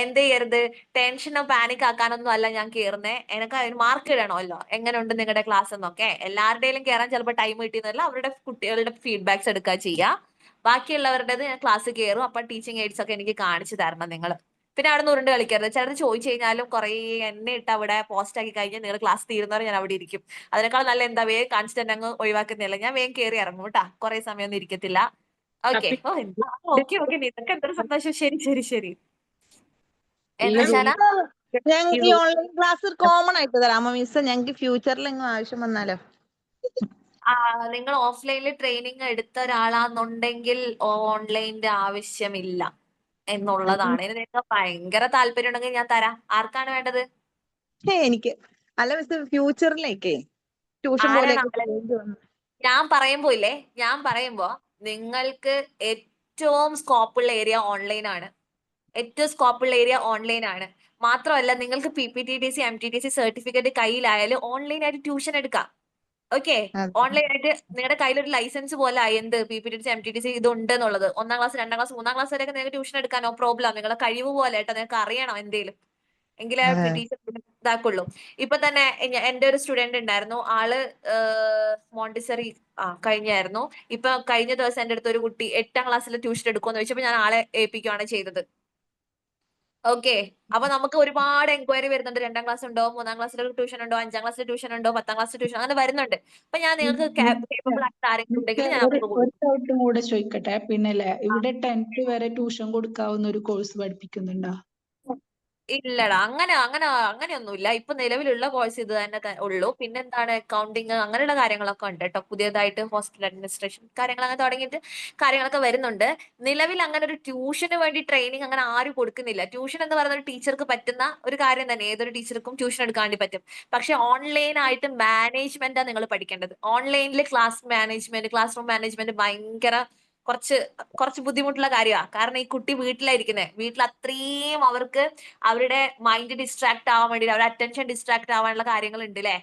എന്ത് ചെയ്യരുത്, ടെൻഷനോ പാനിക് ആക്കാനൊന്നും അല്ല ഞാൻ കേറുന്നേ. എനിക്ക് അതിന് മാർക്ക് ഇടണമല്ലോ, എങ്ങനെയുണ്ട് നിങ്ങളുടെ ക്ലാസ് എന്നൊക്കെ. എല്ലാവരുടെയും കയറാൻ ചിലപ്പോൾ ടൈം കിട്ടിയെന്നല്ല, അവരുടെ കുട്ടികളുടെ ഫീഡ്ബാക്സ് എടുക്കുക ചെയ്യുക. ബാക്കിയുള്ളവരുടേത് ഞാൻ ക്ലാസ് കയറും. അപ്പൊ ടീച്ചിങ് എയ്ഡ്സ് ഒക്കെ എനിക്ക് കാണിച്ചു തരണം നിങ്ങൾ. പിന്നെ അവിടെ നിന്ന് ഉരുണ്ട് കളിക്കരുത്. ചിലത് ചോദിച്ചു കഴിഞ്ഞാലും കുറെ എന്നെ ഇട്ട് അവിടെ പോസ്റ്റ് ആക്കി കഴിഞ്ഞാൽ നിങ്ങൾ ക്ലാസ് തീരുന്നവരെ ഞാൻ അവിടെ ഇരിക്കും. അതിനേക്കാൾ നല്ല എന്താ, വേഗം കാണിച്ചിട്ട് തന്നെ അങ്ങ് ഒഴിവാക്കുന്നില്ല. ഞാൻ വേഗം കയറി ഇറങ്ങും കേട്ടാ, കുറെ സമയം ഒന്നും ഇരിക്കത്തില്ല. ഓക്കെ, ഓക്കെ നിനക്ക് എന്തൊരു സന്തോഷം. ശരി. എന്താ ശാല? ഞങ്ങൾക്ക് ഈ ഓൺലൈൻ ക്ലാസ് കോമൺ ആയിട്ട് തരാമോ മിസ്? ഞങ്ങൾക്ക് ഫ്യൂച്ചറിൽ എങ്ങും ആവശ്യം വന്നാലോ? നിങ്ങൾ ഓഫ്ലൈനിൽ ട്രെയിനിങ് എടുത്ത ഒരാളാന്നുണ്ടെങ്കിൽ ഓൺലൈനിന്റെ ആവശ്യമില്ല എന്നുള്ളതാണ്. ഇനി നിങ്ങൾക്ക് ഭയങ്കര താല്പര്യം ഉണ്ടെങ്കിൽ ഞാൻ തരാം. ആർക്കാണ് വേണ്ടത്? എനിക്ക് അല്ല മിസ്, ഫ്യൂച്ചറിലേക്കേ ട്യൂഷൻ പോലെ ഞാൻ പറയുമ്പോ നിങ്ങൾക്ക് ഏറ്റവും സ്കോപ്പുള്ള ഏരിയ ഓൺലൈൻ ആണ്. ഏറ്റവും സ്കോപ്പുള്ള ഏരിയ ഓൺലൈൻ ആണ്. മാത്രമല്ല നിങ്ങൾക്ക് PPTDC MTTC സർട്ടിഫിക്കറ്റ് കയ്യിലായാലും ഓൺലൈൻ ആയിട്ട് ട്യൂഷൻ എടുക്കാം. ഓക്കെ, ഓൺലൈൻ ആയിട്ട് നിങ്ങളുടെ കയ്യിൽ ഒരു ലൈസൻസ് പോലെ ആയി. എന്ത് PPTDC MTTC ഇതുണ്ട് എന്നുള്ളത്. 1ാം ക്ലാസ് 2ാം ക്ലാസ് 3ാം ക്ലാസ് വരെയൊക്കെ നിങ്ങൾക്ക് ട്യൂഷൻ എടുക്കാൻ നോ പ്രോബ്ലം. നിങ്ങളെ കഴിവ് പോലെ കേട്ടോ, നിങ്ങൾക്ക് അറിയണം എന്തേലും, എങ്കിലേ ടീച്ചർ ഇതാക്കുള്ളൂ. ഇപ്പൊ തന്നെ എന്റെ ഒരു സ്റ്റുഡന്റ് ഉണ്ടായിരുന്നു, ആള് മോണ്ടിസറി കഴിഞ്ഞായിരുന്നു. ഇപ്പൊ കഴിഞ്ഞ ദിവസം എന്റെ അടുത്ത് ഒരു കുട്ടി 8ാം ക്ലാസ്സിൽ ട്യൂഷൻ എടുക്കുമെന്ന് ചോദിച്ചപ്പോ ഞാൻ ആളെ ഏൽപ്പിക്കുകയാണ് ചെയ്തത്. ഓക്കെ, അപ്പൊ നമുക്ക് ഒരുപാട് എൻക്വയറി വരുന്നുണ്ട്. 2ാം ക്ലാസ് ഉണ്ടോ, 3ാം ക്ലാസ്സിൽ ട്യൂഷൻ ഉണ്ടോ, 5ാം ക്ലാസ്സിൽ ട്യൂഷൻ ഉണ്ടോ, 10ാം ക്ലാസ്സിൽ ട്യൂഷൻ, അങ്ങനെ വരുന്നുണ്ട്. അപ്പൊ ഞാൻ നിങ്ങൾക്ക് കേപ്പബിൾ ആയിട്ട് ആരെങ്കിലും ഉണ്ടെങ്കിൽ ഞാൻ അവർക്ക് ഒരു ഡൗട്ടും കൂടെ ചോദിക്കട്ടെ. പിന്നെ ഇവിടെ 10th വരെ ട്യൂഷൻ കൊടുക്കാവുന്ന ഒരു കോഴ്സ് പഠിപ്പിക്കുന്നുണ്ടോ? ഇല്ലടാ, അങ്ങനെയൊന്നുമില്ല. ഇപ്പൊ നിലവിലുള്ള കോഴ്സ് ഇത് തന്നെ ഉള്ളൂ. പിന്നെന്താണ്, അക്കൗണ്ടിങ് അങ്ങനെയുള്ള കാര്യങ്ങളൊക്കെ ഉണ്ട് കേട്ടോ. പുതിയതായിട്ട് ഹോസ്പിറ്റൽ അഡ്മിനിസ്ട്രേഷൻ കാര്യങ്ങൾ അങ്ങനെ തുടങ്ങിയിട്ട് കാര്യങ്ങളൊക്കെ വരുന്നുണ്ട്. നിലവിൽ അങ്ങനെ ഒരു ട്യൂഷന് വേണ്ടി ട്രെയിനിങ് അങ്ങനെ ആരും കൊടുക്കുന്നില്ല. ട്യൂഷൻ എന്ന് പറയുന്ന ഒരു ടീച്ചർക്ക് പറ്റുന്ന ഒരു കാര്യം തന്നെ, ഏതൊരു ടീച്ചർക്കും ട്യൂഷൻ എടുക്കാൻ വേണ്ടി പറ്റും. പക്ഷെ ഓൺലൈൻ ആയിട്ട് മാനേജ്മെന്റാണ് നിങ്ങൾ പഠിക്കേണ്ടത്. ഓൺലൈനിൽ class management, class room management ഭയങ്കര കുറച്ച് ബുദ്ധിമുട്ടുള്ള കാര്യമാണ്. കാരണം ഈ കുട്ടി വീട്ടിലായിരിക്കുന്നത്, വീട്ടിൽ അത്രയും അവർക്ക് അവരുടെ മൈൻഡ് ഡിസ്ട്രാക്ട് ആവാൻ വേണ്ടി, അവരുടെ അറ്റൻഷൻ ഡിസ്ട്രാക്ട് ആവാനുള്ള കാര്യങ്ങൾ ഉണ്ട് അല്ലേ?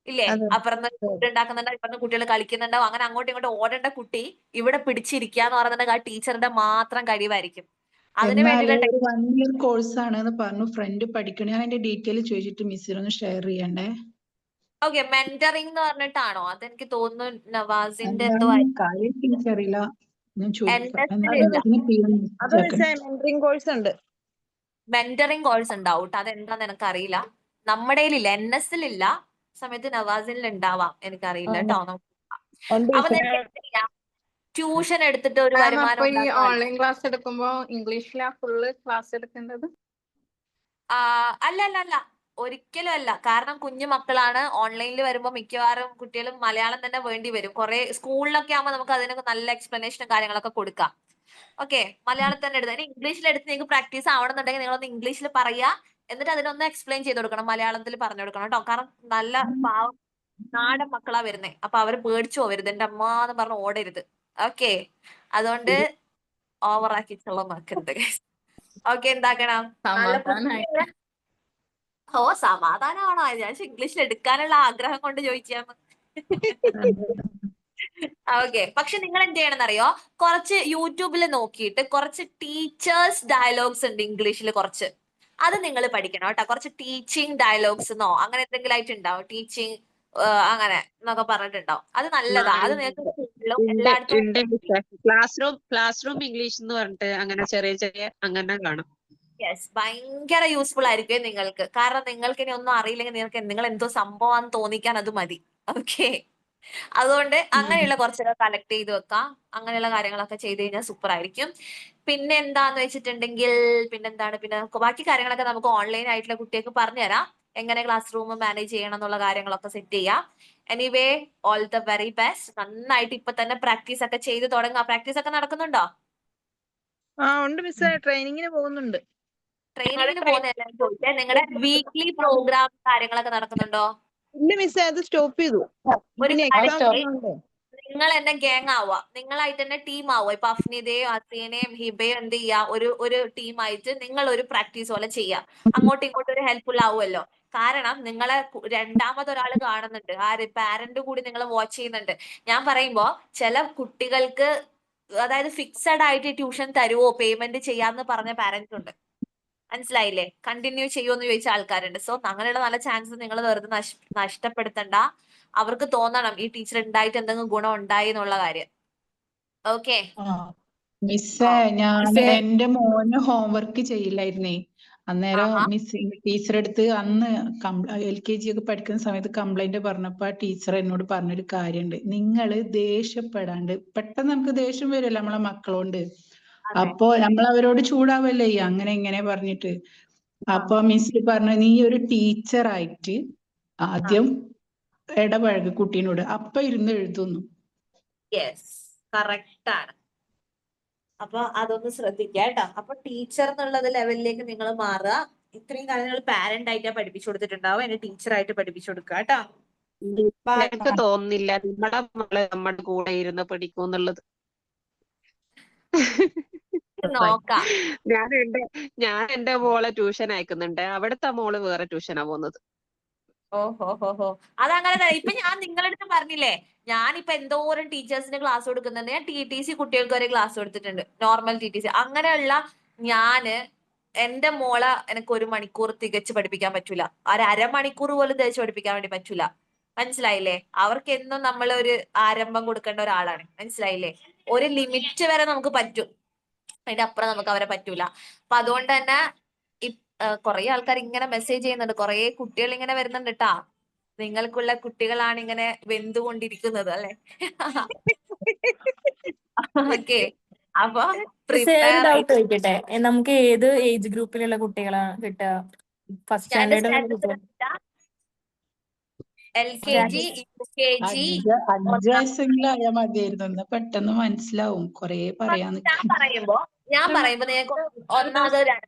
ഇല്ലേ? അതെ. അപ്പുറത്ത് ഫുഡ് ഉണ്ടാക്കുന്നുണ്ടാവും, ഇപ്പുറത്ത് കുട്ടികൾ കളിക്കുന്നുണ്ടാവും. അങ്ങനെ അങ്ങോട്ടും ഇങ്ങോട്ടും ഓടേണ്ട കുട്ടി ഇവിടെ പിടിച്ചിരിക്കുക എന്ന് പറയുന്നുണ്ടെങ്കിൽ ആ ടീച്ചറുടെ മാത്രം കഴിവായിരിക്കും. അതിന് എന്നാല് വേണ്ടിയുള്ള ഒരു 1 ഇയർ കോഴ്സ് ആണ് എന്ന് പറഞ്ഞു ഫ്രണ്ട് പഠിക്കണേ. ഞാൻ അതിന്റെ ഡീറ്റെയിൽ ചോദിച്ചിട്ട് മിസ്സിനൊന്ന് ഷെയർ ചെയ്യണ്ടേ. ഓക്കെ, മെന്ററിംഗ് എന്ന് പറഞ്ഞിട്ടാണോ? അതെനിക്ക് തോന്നുന്നു നവാസിന്റെ എന്തോ എന്താണ് കാര്യം എനിക്കറിയില്ല. ഞാൻ ചോദിക്കാം. NS എന്നാ ലില്ല. മിസ്സിന് PM അത് മിസ്സേ മെന്ററിംഗ് കോഴ്സ് ഉണ്ട്. മെന്ററിംഗ് കോഴ്സ് ഉണ്ടാവും ട്ടോ. അതെന്താന്ന് എനിക്കറിയില്ല. നമ്മുടെ ഇല്ല, NS ഇല്ല. സമയത്ത് നവാസിനിൽ ഉണ്ടാവാം, എനിക്കറിയില്ല കേട്ടോ. ഉണ്ട് അപ്പൊ മിസ്സേ. നിനക്ക് എന്ത് ചെയ്യാം? ട്യൂഷൻ എടുത്തിട്ട് ഒരു മാം, വരുമാനം അപ്പൊ ഈ ഉണ്ടാക്കാമല്ലോ. ഓൺലൈൻ ക്ലാസ് എടുക്കുമ്പോ ഇംഗ്ലീഷിലാ ഫുള്ള് ക്ലാസ് എടുക്കേണ്ടത്? അല്ല, ഒരിക്കലും അല്ല. കാരണം കുഞ്ഞു മക്കളാണ്. ഓൺലൈനിൽ വരുമ്പോൾ മിക്കവാറും കുട്ടികളും മലയാളം തന്നെ വേണ്ടി വരും. കുറെ സ്കൂളിലൊക്കെ ആകുമ്പോൾ നമുക്ക് അതിനൊക്കെ നല്ല എക്സ്പ്ലനേഷനും കാര്യങ്ങളൊക്കെ കൊടുക്കാം. ഓക്കെ, മലയാളത്തിൽ തന്നെ എടുത്ത്. ഇനി ഇംഗ്ലീഷിൽ എടുത്ത് നിങ്ങൾക്ക് പ്രാക്ടീസ് ആവണമെന്നുണ്ടെങ്കിൽ നിങ്ങളൊന്ന് ഇംഗ്ലീഷിൽ പറയുക, എന്നിട്ട് അതിനൊന്ന് എക്സ്പ്ലെയിൻ ചെയ്ത് കൊടുക്കണം, മലയാളത്തിൽ പറഞ്ഞു കൊടുക്കണം കേട്ടോ. കാരണം നല്ല പാവം നാടൻ മക്കളാ വരുന്നേ. അപ്പൊ അവര് പേടിച്ചു പോവരുത്, എന്റെ അമ്മ എന്ന് പറഞ്ഞ് ഓടരുത്. ഓക്കെ, അതുകൊണ്ട് ഓവറാക്കിയിട്ടുള്ള നോക്കരുത്. ഓക്കെ, എന്താക്കണം? നല്ല സമാധാനായി. സമാധാനമാണോ? ഞാൻ ഇംഗ്ലീഷിൽ എടുക്കാനുള്ള ആഗ്രഹം കൊണ്ട് ചോദിച്ചാന്ന്. ഓക്കെ, പക്ഷെ നിങ്ങൾ എന്ത് ചെയ്യണമെന്നറിയോ? കുറച്ച് യൂട്യൂബിൽ നോക്കിയിട്ട് കുറച്ച് ടീച്ചേഴ്സ് ഡയലോഗ്സ് ഉണ്ട് ഇംഗ്ലീഷിൽ കുറച്ച്. അത് നിങ്ങൾ പഠിക്കണം കേട്ടോ. കുറച്ച് ടീച്ചിങ് ഡയലോഗ്സ് എന്നോ അങ്ങനെ എന്തെങ്കിലും ആയിട്ടുണ്ടാവും. ടീച്ചിങ് അങ്ങനെ എന്നൊക്കെ പറഞ്ഞിട്ടുണ്ടാവും. അത് നല്ലതാ. അത് നിങ്ങൾക്ക് സ്കൂളിലും എല്ലായിടത്തും ക്ലാസ് റൂം ഇംഗ്ലീഷ് എന്ന് പറഞ്ഞിട്ട് അങ്ങനെ ചെറിയ അങ്ങനെ കാണും. യെസ്, ഭയങ്കര യൂസ്ഫുൾ ആയിരിക്കും നിങ്ങൾക്ക്. കാരണം നിങ്ങൾക്ക് ഇനി ഒന്നും അറിയില്ലെങ്കിൽ നിങ്ങൾ എന്തോ സംഭവമാണെന്ന് തോന്നിക്കാൻ അത് മതി. ഓക്കെ, അതുകൊണ്ട് അങ്ങനെയുള്ള കുറച്ചൊക്കെ കളക്ട് ചെയ്ത് വെക്കാം. അങ്ങനെയുള്ള കാര്യങ്ങളൊക്കെ ചെയ്ത് കഴിഞ്ഞാൽ സൂപ്പർ ആയിരിക്കും. പിന്നെ എന്താന്ന് വെച്ചിട്ടുണ്ടെങ്കിൽ പിന്നെ ബാക്കി കാര്യങ്ങളൊക്കെ നമുക്ക് ഓൺലൈൻ ആയിട്ടുള്ള കുട്ടികൾക്ക് പറഞ്ഞുതരാം. എങ്ങനെ ക്ലാസ് റൂം മാനേജ് ചെയ്യണം എന്നുള്ള കാര്യങ്ങളൊക്കെ സെറ്റ് ചെയ്യാം. Anyway, all the very best. നന്നായിട്ട് ഇപ്പൊ തന്നെ പ്രാക്ടീസ് ഒക്കെ ചെയ്ത് തുടങ്ങാം. പ്രാക്ടീസ് ഒക്കെ നടക്കുന്നുണ്ടോ? ഉണ്ട് മിസ്സേ, ട്രെയിനിങ്ങിന് പോകുന്നുണ്ട്. ട്രെയിനിങ്ങിന് പോകുന്ന എല്ലാവരും ചോദിച്ചേ, നിങ്ങളുടെ വീക്ക്ലി പ്രോഗ്രാം കാര്യങ്ങളൊക്കെ നടക്കുന്നുണ്ടോ? ഇല്ല മിസ്സേ, അത് സ്റ്റോപ്പ് ചെയ്തു. ഒരു പിന്നെ കാര്യം എക്സാം ചെയ്യ്, നിങ്ങൾ തന്നെ ഗ്യാങ് ആവുക, നിങ്ങളായിട്ട് തന്നെ ടീം ആവുക. ഇപ്പൊ അഫ്നിദയും അസീനയും ഹിബയും എന്ത് ചെയ്യാ, ഒരു ടീമായിട്ട് നിങ്ങൾ ഒരു പ്രാക്ടീസ് പോലെ ചെയ്യാം. അങ്ങോട്ടും ഇങ്ങോട്ടും ഒരു ഹെൽപ്ഫുൾ ആവുമല്ലോ. കാരണം നിങ്ങളെ രണ്ടാമതൊരാൾ കാണുന്നുണ്ട്, ആര് പാരന്റ് കൂടി നിങ്ങൾ വാച്ച് ചെയ്യുന്നുണ്ട്. ഞാൻ പറയുമ്പോ ചില കുട്ടികൾക്ക്, അതായത് ഫിക്സഡ് ആയിട്ട് ട്യൂഷൻ തരുവോ പേയ്മെന്റ് ചെയ്യാന്ന് പറഞ്ഞ പാരന്റ്സ് ഉണ്ട്. മനസ്സിലായില്ലേ? കണ്ടിന്യൂ ചെയ്യുമെന്ന് ചോദിച്ച ആൾക്കാരുണ്ട്. സോ അങ്ങനെയുള്ള നല്ല ചാൻസ് നിങ്ങൾ വെറുതെ നഷ്ടപ്പെടുത്തണ്ട. അവർക്ക് തോന്നണം ഈ ടീച്ചർ ഉണ്ടായിട്ട് എന്തെങ്കിലും ഗുണം ഉണ്ടായി എന്നുള്ള കാര്യം. ഓക്കെ, മിസ്സേ, ഞാൻ എന്റെ മോന് ഹോംവർക്ക് ചെയ്യില്ലായിരുന്നേ. അന്നേരം ടീച്ചർ അടുത്ത് അന്ന് LKG ഒക്കെ പഠിക്കുന്ന സമയത്ത് കംപ്ലൈന്റ് പറഞ്ഞപ്പോ ആ ടീച്ചർ എന്നോട് പറഞ്ഞൊരു കാര്യമുണ്ട്. നിങ്ങള് ദേഷ്യപ്പെടാണ്ട്, പെട്ടെന്ന് നമുക്ക് ദേഷ്യം വരുമല്ലോ നമ്മളെ മക്കളോണ്ട്. അപ്പൊ നമ്മൾ അവരോട് ചൂടാവല്ലേ അങ്ങനെ ഇങ്ങനെ പറഞ്ഞിട്ട്. അപ്പൊ മിസ് പറഞ്ഞു, നീ ഒരു ടീച്ചറായിട്ട് ആദ്യം ഇടപഴക് കുട്ടീനോട്, അപ്പൊ ഇരുന്ന് എഴുതുന്നു. യെസ്, കറക്റ്റ് ആണ്. അപ്പൊ അതൊന്ന് ശ്രദ്ധിക്കുക കേട്ടോ. അപ്പൊ ടീച്ചർ എന്നുള്ള ലെവലിലേക്ക് നിങ്ങൾ മാറുക. ഇത്രയും കാര്യങ്ങൾ പാരന്റ് ആയിട്ടാ പഠിപ്പിച്ചു കൊടുത്തിട്ടുണ്ടാവും, എന്നെ ടീച്ചറായിട്ട് പഠിപ്പിച്ചു കൊടുക്കുക കേട്ടോ. എനിക്ക് തോന്നുന്നില്ല നമ്മുടെ മകള് നമ്മുടെ കൂടെ ഇരുന്ന് പഠിക്കും എന്നുള്ളത്. നോക്കാം. ഞാൻ എന്റെ മോളെ ട്യൂഷൻ അയക്കുന്നുണ്ട്. അവിടുത്തെ മോള് വേറെ ട്യൂഷനാ പോകുന്നത്. ഓഹോ, അതങ്ങനെ തന്നെ. ഇപ്പൊ ഞാൻ നിങ്ങളുടെ അടുത്ത് പറഞ്ഞില്ലേ, ഞാനിപ്പോ എന്തോരം ടീച്ചേഴ്സിന് ക്ലാസ് കൊടുക്കുന്നുണ്ട്. ഞാൻ TTC കുട്ടികൾക്ക് വരെ ക്ലാസ് കൊടുത്തിട്ടുണ്ട്, നോർമൽ TTC. അങ്ങനെയുള്ള ഞാന് എന്റെ മോളെ എനിക്ക് 1 മണിക്കൂർ തികച്ച് പഠിപ്പിക്കാൻ പറ്റൂല, ഒരു അരമണിക്കൂർ പോലും തികച്ച് പഠിപ്പിക്കാൻ വേണ്ടി പറ്റൂല. മനസ്സിലായില്ലേ? അവർക്ക് എന്നും നമ്മൾ ഒരു ആരംഭം കൊടുക്കേണ്ട ഒരാളാണ്. മനസ്സിലായില്ലേ? ഒരു ലിമിറ്റ് വരെ നമുക്ക് പറ്റും, അതിന്റെ അപ്പുറം നമുക്ക് അവരെ പറ്റൂല. അപ്പൊ അതുകൊണ്ട് തന്നെ കുറെ ആൾക്കാർ ഇങ്ങനെ മെസ്സേജ് ചെയ്യുന്നുണ്ട്, കുറെ കുട്ടികൾ ഇങ്ങനെ വരുന്നുണ്ട് ട്ടാ. നിങ്ങൾക്കുള്ള കുട്ടികളാണ് ഇങ്ങനെ വെന്തുകൊണ്ടിരിക്കുന്നത് അല്ലെ? ഓക്കെ, അപ്പൊ ഒരു പ്രിപ്പയർ ഡൗട്ട് ചോദിക്കട്ടെ നമുക്ക് ഏത് ഏജ് ഗ്രൂപ്പിലുള്ള കുട്ടികളാണ് കിട്ടുക? ഫസ്റ്റ് സ്റ്റാൻഡേർഡ് കുട്ടികൾ? LKG, UKG. 5 വയസ്സെങ്കിലും ആയാൽ മതിയായിരുന്നു. ഒന്ന് പെട്ടെന്ന് മനസ്സിലാവും. കൊറേ പറയാൻ ഞാൻ പറയുമ്പോ നിങ്ങൾക്ക് ഒന്നാം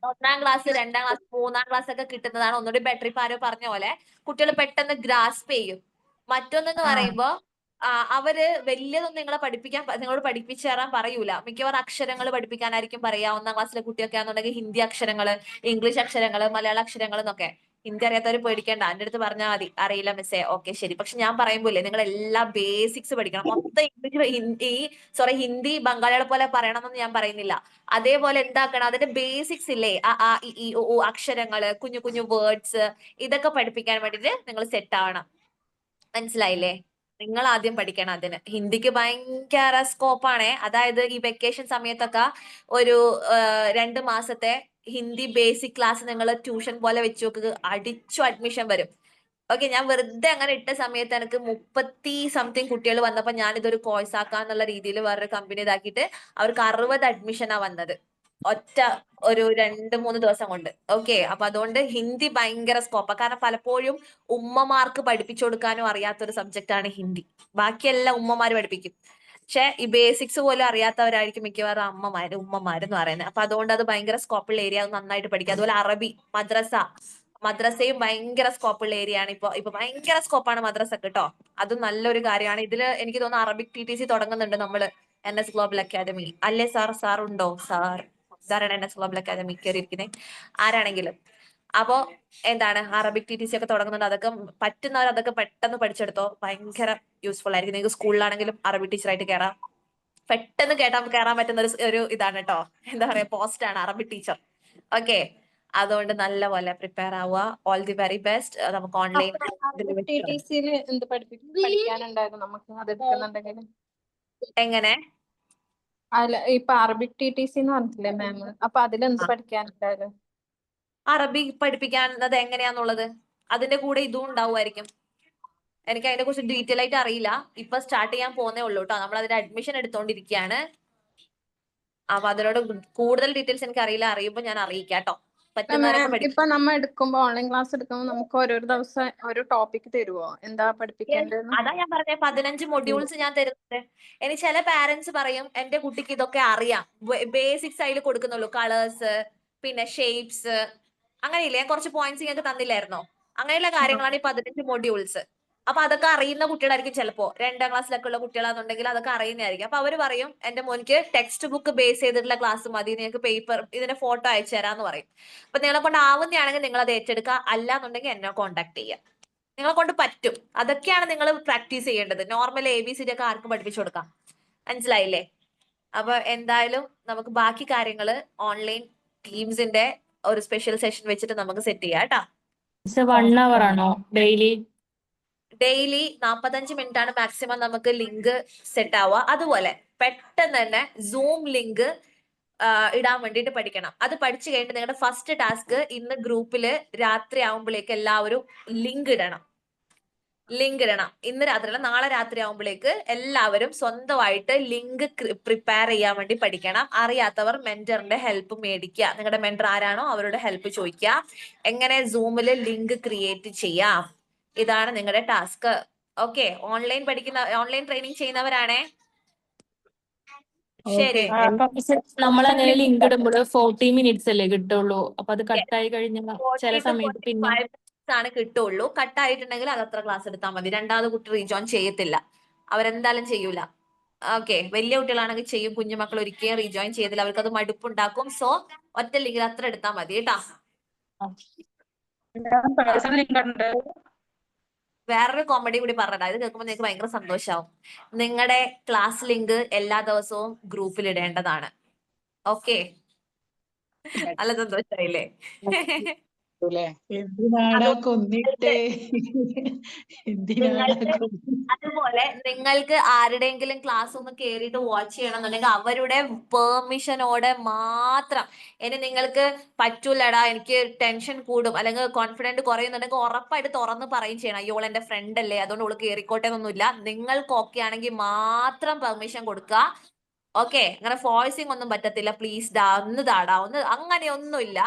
ക്ലാസ്, 2ാം ക്ലാസ്, 3ാം ക്ലാസ് ഒക്കെ കിട്ടുന്നതാണ് ഒന്നുകൂടി ബെറ്റർ. ഇപ്പൊ ആരോ പറഞ്ഞ പോലെ കുട്ടികൾ പെട്ടെന്ന് ഗ്രാസ്പ് ചെയ്യും. മറ്റൊന്നെന്ന് പറയുമ്പോ അവര് വലിയതൊന്നും നിങ്ങളോട് പഠിപ്പിച്ചു തരാൻ പറയൂല. മിക്കവാറും അക്ഷരങ്ങൾ പഠിപ്പിക്കാനായിരിക്കും പറയാ. 1ാം ക്ലാസ്സിലെ കുട്ടിയൊക്കെ ആണെന്നുണ്ടെങ്കിൽ ഹിന്ദി അക്ഷരങ്ങള്, ഇംഗ്ലീഷ് അക്ഷരങ്ങള്, മലയാള അക്ഷരങ്ങൾ എന്നൊക്കെ. ഹിന്ദി അറിയാത്തവർ പേടിക്കേണ്ട, എന്റെ അടുത്ത് പറഞ്ഞാൽ മതി. അറിയില്ല മിസ്സേ, ഓക്കെ ശരി. പക്ഷെ ഞാൻ പറയുമ്പോല്ലേ നിങ്ങൾ എല്ലാ ബേസിക്സ് പഠിക്കണം. മൊത്തം ഇംഗ്ലീഷ് ഹിന്ദി ബംഗാളികളെ പോലെ പറയണമെന്ന് ഞാൻ പറയുന്നില്ല. അതേപോലെ എന്താക്കണം, അതിന്റെ ബേസിക്സ് ഇല്ലേ, ഈ അക്ഷരങ്ങള്, കുഞ്ഞു കുഞ്ഞു വേർഡ്സ്, ഇതൊക്കെ പഠിപ്പിക്കാൻ വേണ്ടിട്ട് നിങ്ങൾ സെറ്റ് ആവണം. മനസ്സിലായില്ലേ? നിങ്ങൾ ആദ്യം പഠിക്കണം അതിന്. ഹിന്ദിക്ക് ഭയങ്കര സ്കോപ്പാണേ. അതായത് ഈ വെക്കേഷൻ സമയത്തൊക്കെ ഒരു 2 മാസത്തെ ഹിന്ദി ബേസിക് ക്ലാസ് നിങ്ങൾ ട്യൂഷൻ പോലെ വെച്ച് നോക്ക്. അടിച്ചു അഡ്മിഷൻ വരും. ഓക്കെ, ഞാൻ വെറുതെ അങ്ങനെ ഇട്ട സമയത്ത് എനിക്ക് 30 സംതിങ് കുട്ടികൾ വന്നപ്പോ ഞാൻ ഇതൊരു കോഴ്സ് ആക്കാന്നുള്ള രീതിയിൽ വേറൊരു കമ്പനി ഇതാക്കിയിട്ട് അവർക്ക് 60 അഡ്മിഷനാ വന്നത് ഒറ്റ ഒരു 2-3 ദിവസം കൊണ്ട്. ഓക്കെ, അപ്പൊ അതുകൊണ്ട് ഹിന്ദി ഭയങ്കര സ്കോപ്പാ. കാരണം പലപ്പോഴും ഉമ്മമാർക്ക് പഠിപ്പിച്ചു കൊടുക്കാനും അറിയാത്തൊരു സബ്ജക്റ്റ് ആണ് ഹിന്ദി. ബാക്കിയെല്ലാം ഉമ്മമാര് പഠിപ്പിക്കും. പക്ഷെ ഈ ബേസിക്സ് പോലും അറിയാത്തവരായിരിക്കും മിക്കവാറും ഉമ്മമാരെന്ന് പറയുന്നത്. അപ്പൊ അതുകൊണ്ട് അത് ഭയങ്കര സ്കോപ്പുള്ള ഏരിയ, അത് നന്നായിട്ട് പഠിക്കുക. അതുപോലെ അറബി, മദ്രസയും ഭയങ്കര സ്കോപ്പുള്ള ഏരിയ ആണ്. ഇപ്പൊ ഭയങ്കര സ്കോപ്പാണ് മദ്രസ കേട്ടോ. അതും നല്ലൊരു കാര്യമാണ്. ഇതില് എനിക്ക് തോന്നുന്നു അറബിക് TTC തുടങ്ങുന്നുണ്ട് നമ്മള് NS ഗ്ലോബൽ അക്കാദമി. അല്ലേ സാർ ഉണ്ടോ? സാറാണ് NS ഗ്ലോബൽ അക്കാദമി കയറിയിരിക്കുന്നത്, ആരാണെങ്കിലും. അപ്പോ എന്താണ് അറബിക് TTC ഒക്കെ തുടങ്ങുന്നുണ്ട്. അതൊക്കെ പറ്റുന്നവർ അതൊക്കെ പെട്ടെന്ന് പഠിച്ചെടുത്തോ. ഭയങ്കര യൂസ്ഫുൾ ആയിരിക്കും. നിങ്ങൾക്ക് സ്കൂളിലാണെങ്കിലും അറബി ടീച്ചറായിട്ട് കയറാം. പെട്ടെന്ന് കയറാൻ പറ്റുന്ന ഒരു ഇതാണ് കേട്ടോ. എന്താ പറയാ, പോസ്റ്റ് ആണ് അറബി ടീച്ചർ. ഓക്കെ, അതുകൊണ്ട് നല്ലപോലെ പ്രിപ്പയർ ആവുക. All the very best. നമുക്ക് ഓൺലൈൻ TTC-യിൽ എന്ത് പഠിക്കാനുണ്ടായിരുന്നു നമുക്ക് അത് എടുക്കുന്നുണ്ടെങ്കിൽ? എങ്ങനെ? അല്ല, ഇപ്പൊ അറബിക് TTC എന്ന് പറഞ്ഞിട്ടില്ലേ മാം, അപ്പൊ അതിലെന്ത് പഠിക്കാനുണ്ടായിരുന്നു? അറബി പഠിപ്പിക്കുന്നത് എങ്ങനെയാന്നുള്ളത് അതിന്റെ കൂടെ ഇതും ഉണ്ടാവുമായിരിക്കും. എനിക്ക് അതിനെ കുറിച്ച് ഡീറ്റെയിൽ ആയിട്ട് അറിയില്ല. ഇപ്പൊ സ്റ്റാർട്ട് ചെയ്യാൻ പോകുന്നേ ഉള്ളൂ കേട്ടോ. നമ്മൾ അതിന്റെ അഡ്മിഷൻ എടുത്തോണ്ടിരിക്കുകയാണ്. അപ്പൊ അതിനോട് കൂടുതൽ ഡീറ്റെയിൽസ് എനിക്ക് അറിയില്ല. അറിയുമ്പോ ഞാൻ അറിയിക്കാം കേട്ടോ. പറ്റുന്നവരൊക്കെ പഠിക്കും. ഇപ്പൊ നമ്മൾ എടുക്കുമ്പോ ഓൺലൈൻ ക്ലാസ് എടുക്കുമ്പോൾ നമുക്ക് ഓരോ ദിവസം ഒരു ടോപ്പിക് തരുവോ, എന്താ പഠിപ്പിക്കേണ്ടത്? അതാ ഞാൻ പറഞ്ഞ 15 മൊഡ്യൂൾസ് ഞാൻ തരുന്നുണ്ട്. ഇനി ചില പാരന്റ്സ് പറയും എന്റെ കുട്ടിക്ക് ഇതൊക്കെ അറിയാം, ബേസിക്സ് അതിൽ കൊടുക്കുന്നുള്ളൂ, കളേഴ്സ്, പിന്നെ ഷേപ്സ്, അങ്ങനെയില്ലേ. ഞാൻ കുറച്ച് പോയിന്റ്സ് നിങ്ങൾക്ക് തന്നില്ലായിരുന്നോ? അങ്ങനെയുള്ള കാര്യങ്ങളാണ് ഈ 15 മൊഡ്യൂൾസ്. അപ്പൊ അതൊക്കെ അറിയുന്ന കുട്ടികളായിരിക്കും ചിലപ്പോ. 2ാം ക്ലാസ്സിലൊക്കെ ഉള്ള കുട്ടികളാണെന്നുണ്ടെങ്കിൽ അതൊക്കെ അറിയുന്നതായിരിക്കും. അപ്പൊ അവര് പറയും എന്റെ മോനിക്ക് ടെക്സ്റ്റ് ബുക്ക് ബേസ് ചെയ്തിട്ടുള്ള ക്ലാസ് മതി, നിങ്ങൾക്ക് പേപ്പർ ഇതിന്റെ ഫോട്ടോ അയച്ചു തരാന്ന് പറയും. അപ്പൊ നിങ്ങളെ കൊണ്ട് ആവുന്നതാണെങ്കിൽ നിങ്ങൾ അത് ഏറ്റെടുക്കുക. അല്ലാന്നുണ്ടെങ്കിൽ എന്നെ കോൺടാക്ട് ചെയ്യുക. നിങ്ങളെ കൊണ്ട് പറ്റും. അതൊക്കെയാണ് നിങ്ങൾ പ്രാക്ടീസ് ചെയ്യേണ്ടത്. നോർമൽ ABCD ഒക്കെ ആർക്കും പഠിപ്പിച്ചു കൊടുക്കാം. മനസ്സിലായില്ലേ? അപ്പൊ എന്തായാലും നമുക്ക് ബാക്കി കാര്യങ്ങള് ഓൺലൈൻ ടീംസിന്റെ ഒരു സ്പെഷ്യൽ സെഷൻ വെച്ചിട്ട് നമുക്ക് സെറ്റ് ചെയ്യാം കേട്ടോ. 1 hour ആണോ ഡെയിലി? ഡെയിലി 45 മിനിറ്റ് ആണ് മാക്സിമം നമുക്ക് ലിങ്ക് സെറ്റ് ആവുക. അതുപോലെ പെട്ടെന്ന് തന്നെ സൂം ലിങ്ക് ഇടാൻ വേണ്ടിയിട്ട് പഠിക്കണം. അത് പഠിച്ചു കഴിഞ്ഞിട്ട് നിങ്ങളുടെ ഫസ്റ്റ് ടാസ്ക് ഇന്ന് ഗ്രൂപ്പില് രാത്രി ആവുമ്പോഴേക്ക് എല്ലാവരും ലിങ്ക് ഇടണം. ഇന്ന് രാത്രിയല്ല, നാളെ രാത്രി ആവുമ്പോഴേക്ക് എല്ലാവരും സ്വന്തമായിട്ട് ലിങ്ക് പ്രിപ്പയർ ചെയ്യാൻ വേണ്ടി പഠിക്കണം. അറിയാത്തവർ മെന്ററിന്റെ ഹെൽപ്പ് മേടിക്കുക. നിങ്ങളുടെ മെന്റർ ആരാണോ അവരുടെ ഹെൽപ്പ് ചോദിക്കുക. എങ്ങനെ സൂമില് ലിങ്ക് ക്രിയേറ്റ് ചെയ്യാം, ഇതാണ് നിങ്ങളുടെ ടാസ്ക്. ഓക്കെ, ഓൺലൈൻ ട്രെയിനിങ് ചെയ്യുന്നവരാണേ. ശരി, നമ്മളങ്ങനെ ലിങ്ക് ഇടുമ്പോൾ 40 മിനിറ്റ്സ് അല്ലേ കിട്ടുള്ളൂ? അപ്പൊ അത് കട്ടായി കഴിഞ്ഞാൽ ചില സമയത്ത് പിന്നെ 45 minutes ആണ് കിട്ടുള്ളൂ. കട്ടായിട്ടുണ്ടെങ്കിൽ അത് അത്ര ക്ലാസ് എടുത്താൽ മതി. രണ്ടാമത് കുട്ടി റീജോയിൻ ചെയ്യത്തില്ല, അവരെന്തായാലും ചെയ്യൂല. ഓക്കെ, വലിയ കുട്ടികളാണെങ്കിൽ ചെയ്യും. കുഞ്ഞുമക്കൾ ഒരിക്കലും റീജോയിൻ ചെയ്തില്ല, അവർക്ക് അത് മടുപ്പുണ്ടാക്കും. സോ ഒറ്റ ലിങ്കിൽ അത്ര എടുത്താൽ മതി കേട്ടാ. വേറൊരു കോമഡി കൂടി പറഞ്ഞതാ, ഇത് കേൾക്കുമ്പോൾ നിങ്ങൾക്ക് ഭയങ്കര സന്തോഷാവും. നിങ്ങളുടെ ക്ലാസ് ലിങ്ക് എല്ലാ ദിവസവും ഗ്രൂപ്പിൽ ഇടേണ്ടതാണ്. ഓക്കെ, നല്ല സന്തോഷായില്ലേ? എന്തിനാടാ കൊന്നിട്ടേ? എന്തിനാടാ അതുപോലെ നിങ്ങൾക്ക് ആരുടെയെങ്കിലും ക്ലാസ് ഒന്ന് കേറിയിട്ട് വാച്ച് ചെയ്യണമെന്നുണ്ടെങ്കിൽ അവരുടെ പെർമിഷനോടെ മാത്രം. ഇനി നിങ്ങൾക്ക് പറ്റൂലടാ, എനിക്ക് ടെൻഷൻ കൂടും അല്ലെങ്കിൽ കോൺഫിഡന്റ് കുറയുന്നുണ്ടെങ്കിൽ ഉറപ്പായിട്ട് തുറന്ന് പറയും ചെയ്യണം. അയ്യോ എന്റെ ഫ്രണ്ട് അല്ലേ അതുകൊണ്ട് ഓള് കേറിക്കോട്ടെ എന്നൊന്നുമില്ല. നിങ്ങൾക്ക് ഓക്കെ ആണെങ്കിൽ മാത്രം പെർമിഷൻ കൊടുക്കുക. ഓക്കെ, അങ്ങനെ ഫോഴ്സിങ് ഒന്നും പറ്റത്തില്ല. പ്ലീസ് ഡാ ഒന്ന് താടാ ഒന്ന്, അങ്ങനെയൊന്നുമില്ല.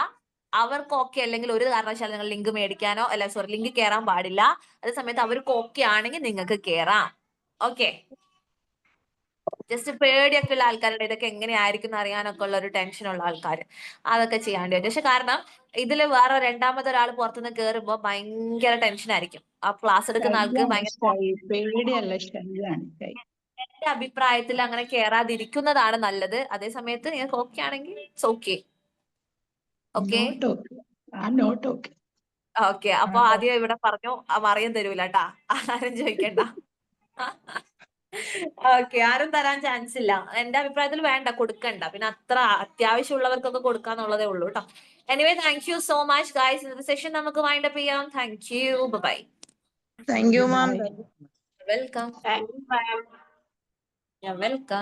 അവർക്ക് ഓക്കെ അല്ലെങ്കിൽ ഒരു കാരണവശാലും നിങ്ങൾ ലിങ്ക് മേടിക്കാനോ അല്ല സോറി ലിങ്ക് കയറാൻ പാടില്ല. അതേ സമയത്ത് അവർക്ക് ഓക്കെ ആണെങ്കിൽ നിങ്ങൾക്ക് കയറാം. ഓക്കെ, ജസ്റ്റ് പേടിയൊക്കെ ഉള്ള ആൾക്കാരുടെ ഇതൊക്കെ എങ്ങനെയായിരിക്കും എന്ന് അറിയാനൊക്കെ ഉള്ള ഒരു ടെൻഷനുള്ള ആൾക്കാർ അതൊക്കെ ചെയ്യാൻ പറ്റും. പക്ഷെ കാരണം ഇതിൽ വേറെ രണ്ടാമത്തെ ഒരാൾ പുറത്തുനിന്ന് കയറുമ്പോ ഭയങ്കര ടെൻഷൻ ആയിരിക്കും. ആ ക്ലാസ് എടുക്കുന്ന ആൾക്ക് ഭയങ്കര പേടിയല്ല, ശൈലാണ് ശൈ. എന്റെ അഭിപ്രായത്തിൽ അങ്ങനെ കയറാതിരിക്കുന്നതാണ് നല്ലത്. അതേ സമയത്ത് നിങ്ങൾക്ക് ഓക്കെ ആണെങ്കിൽ it's okay. Okay not okay. Not okay. Okay, അപ്പൊ ആദ്യം ഇവിടെ പറഞ്ഞു അറിയാൻ തരൂല കേട്ടാ, ആരും ചോദിക്കണ്ട. ഓക്കെ, ആരും തരാൻ ചാൻസ് ഇല്ല. എന്റെ അഭിപ്രായത്തിൽ വേണ്ട, കൊടുക്കണ്ട. പിന്നെ അത്ര അത്യാവശ്യമുള്ളവർക്കൊക്കെ കൊടുക്കാന്നുള്ളതേ ഉള്ളൂ കേട്ടോ. Anyway thank you so much guys. ഇന്നത്തെ സെഷൻ നമുക്ക് വൈൻഡ് അപ്പ് ചെയ്യാം. Thank you, bye. Thank you ma'am. Welcome. Welcome.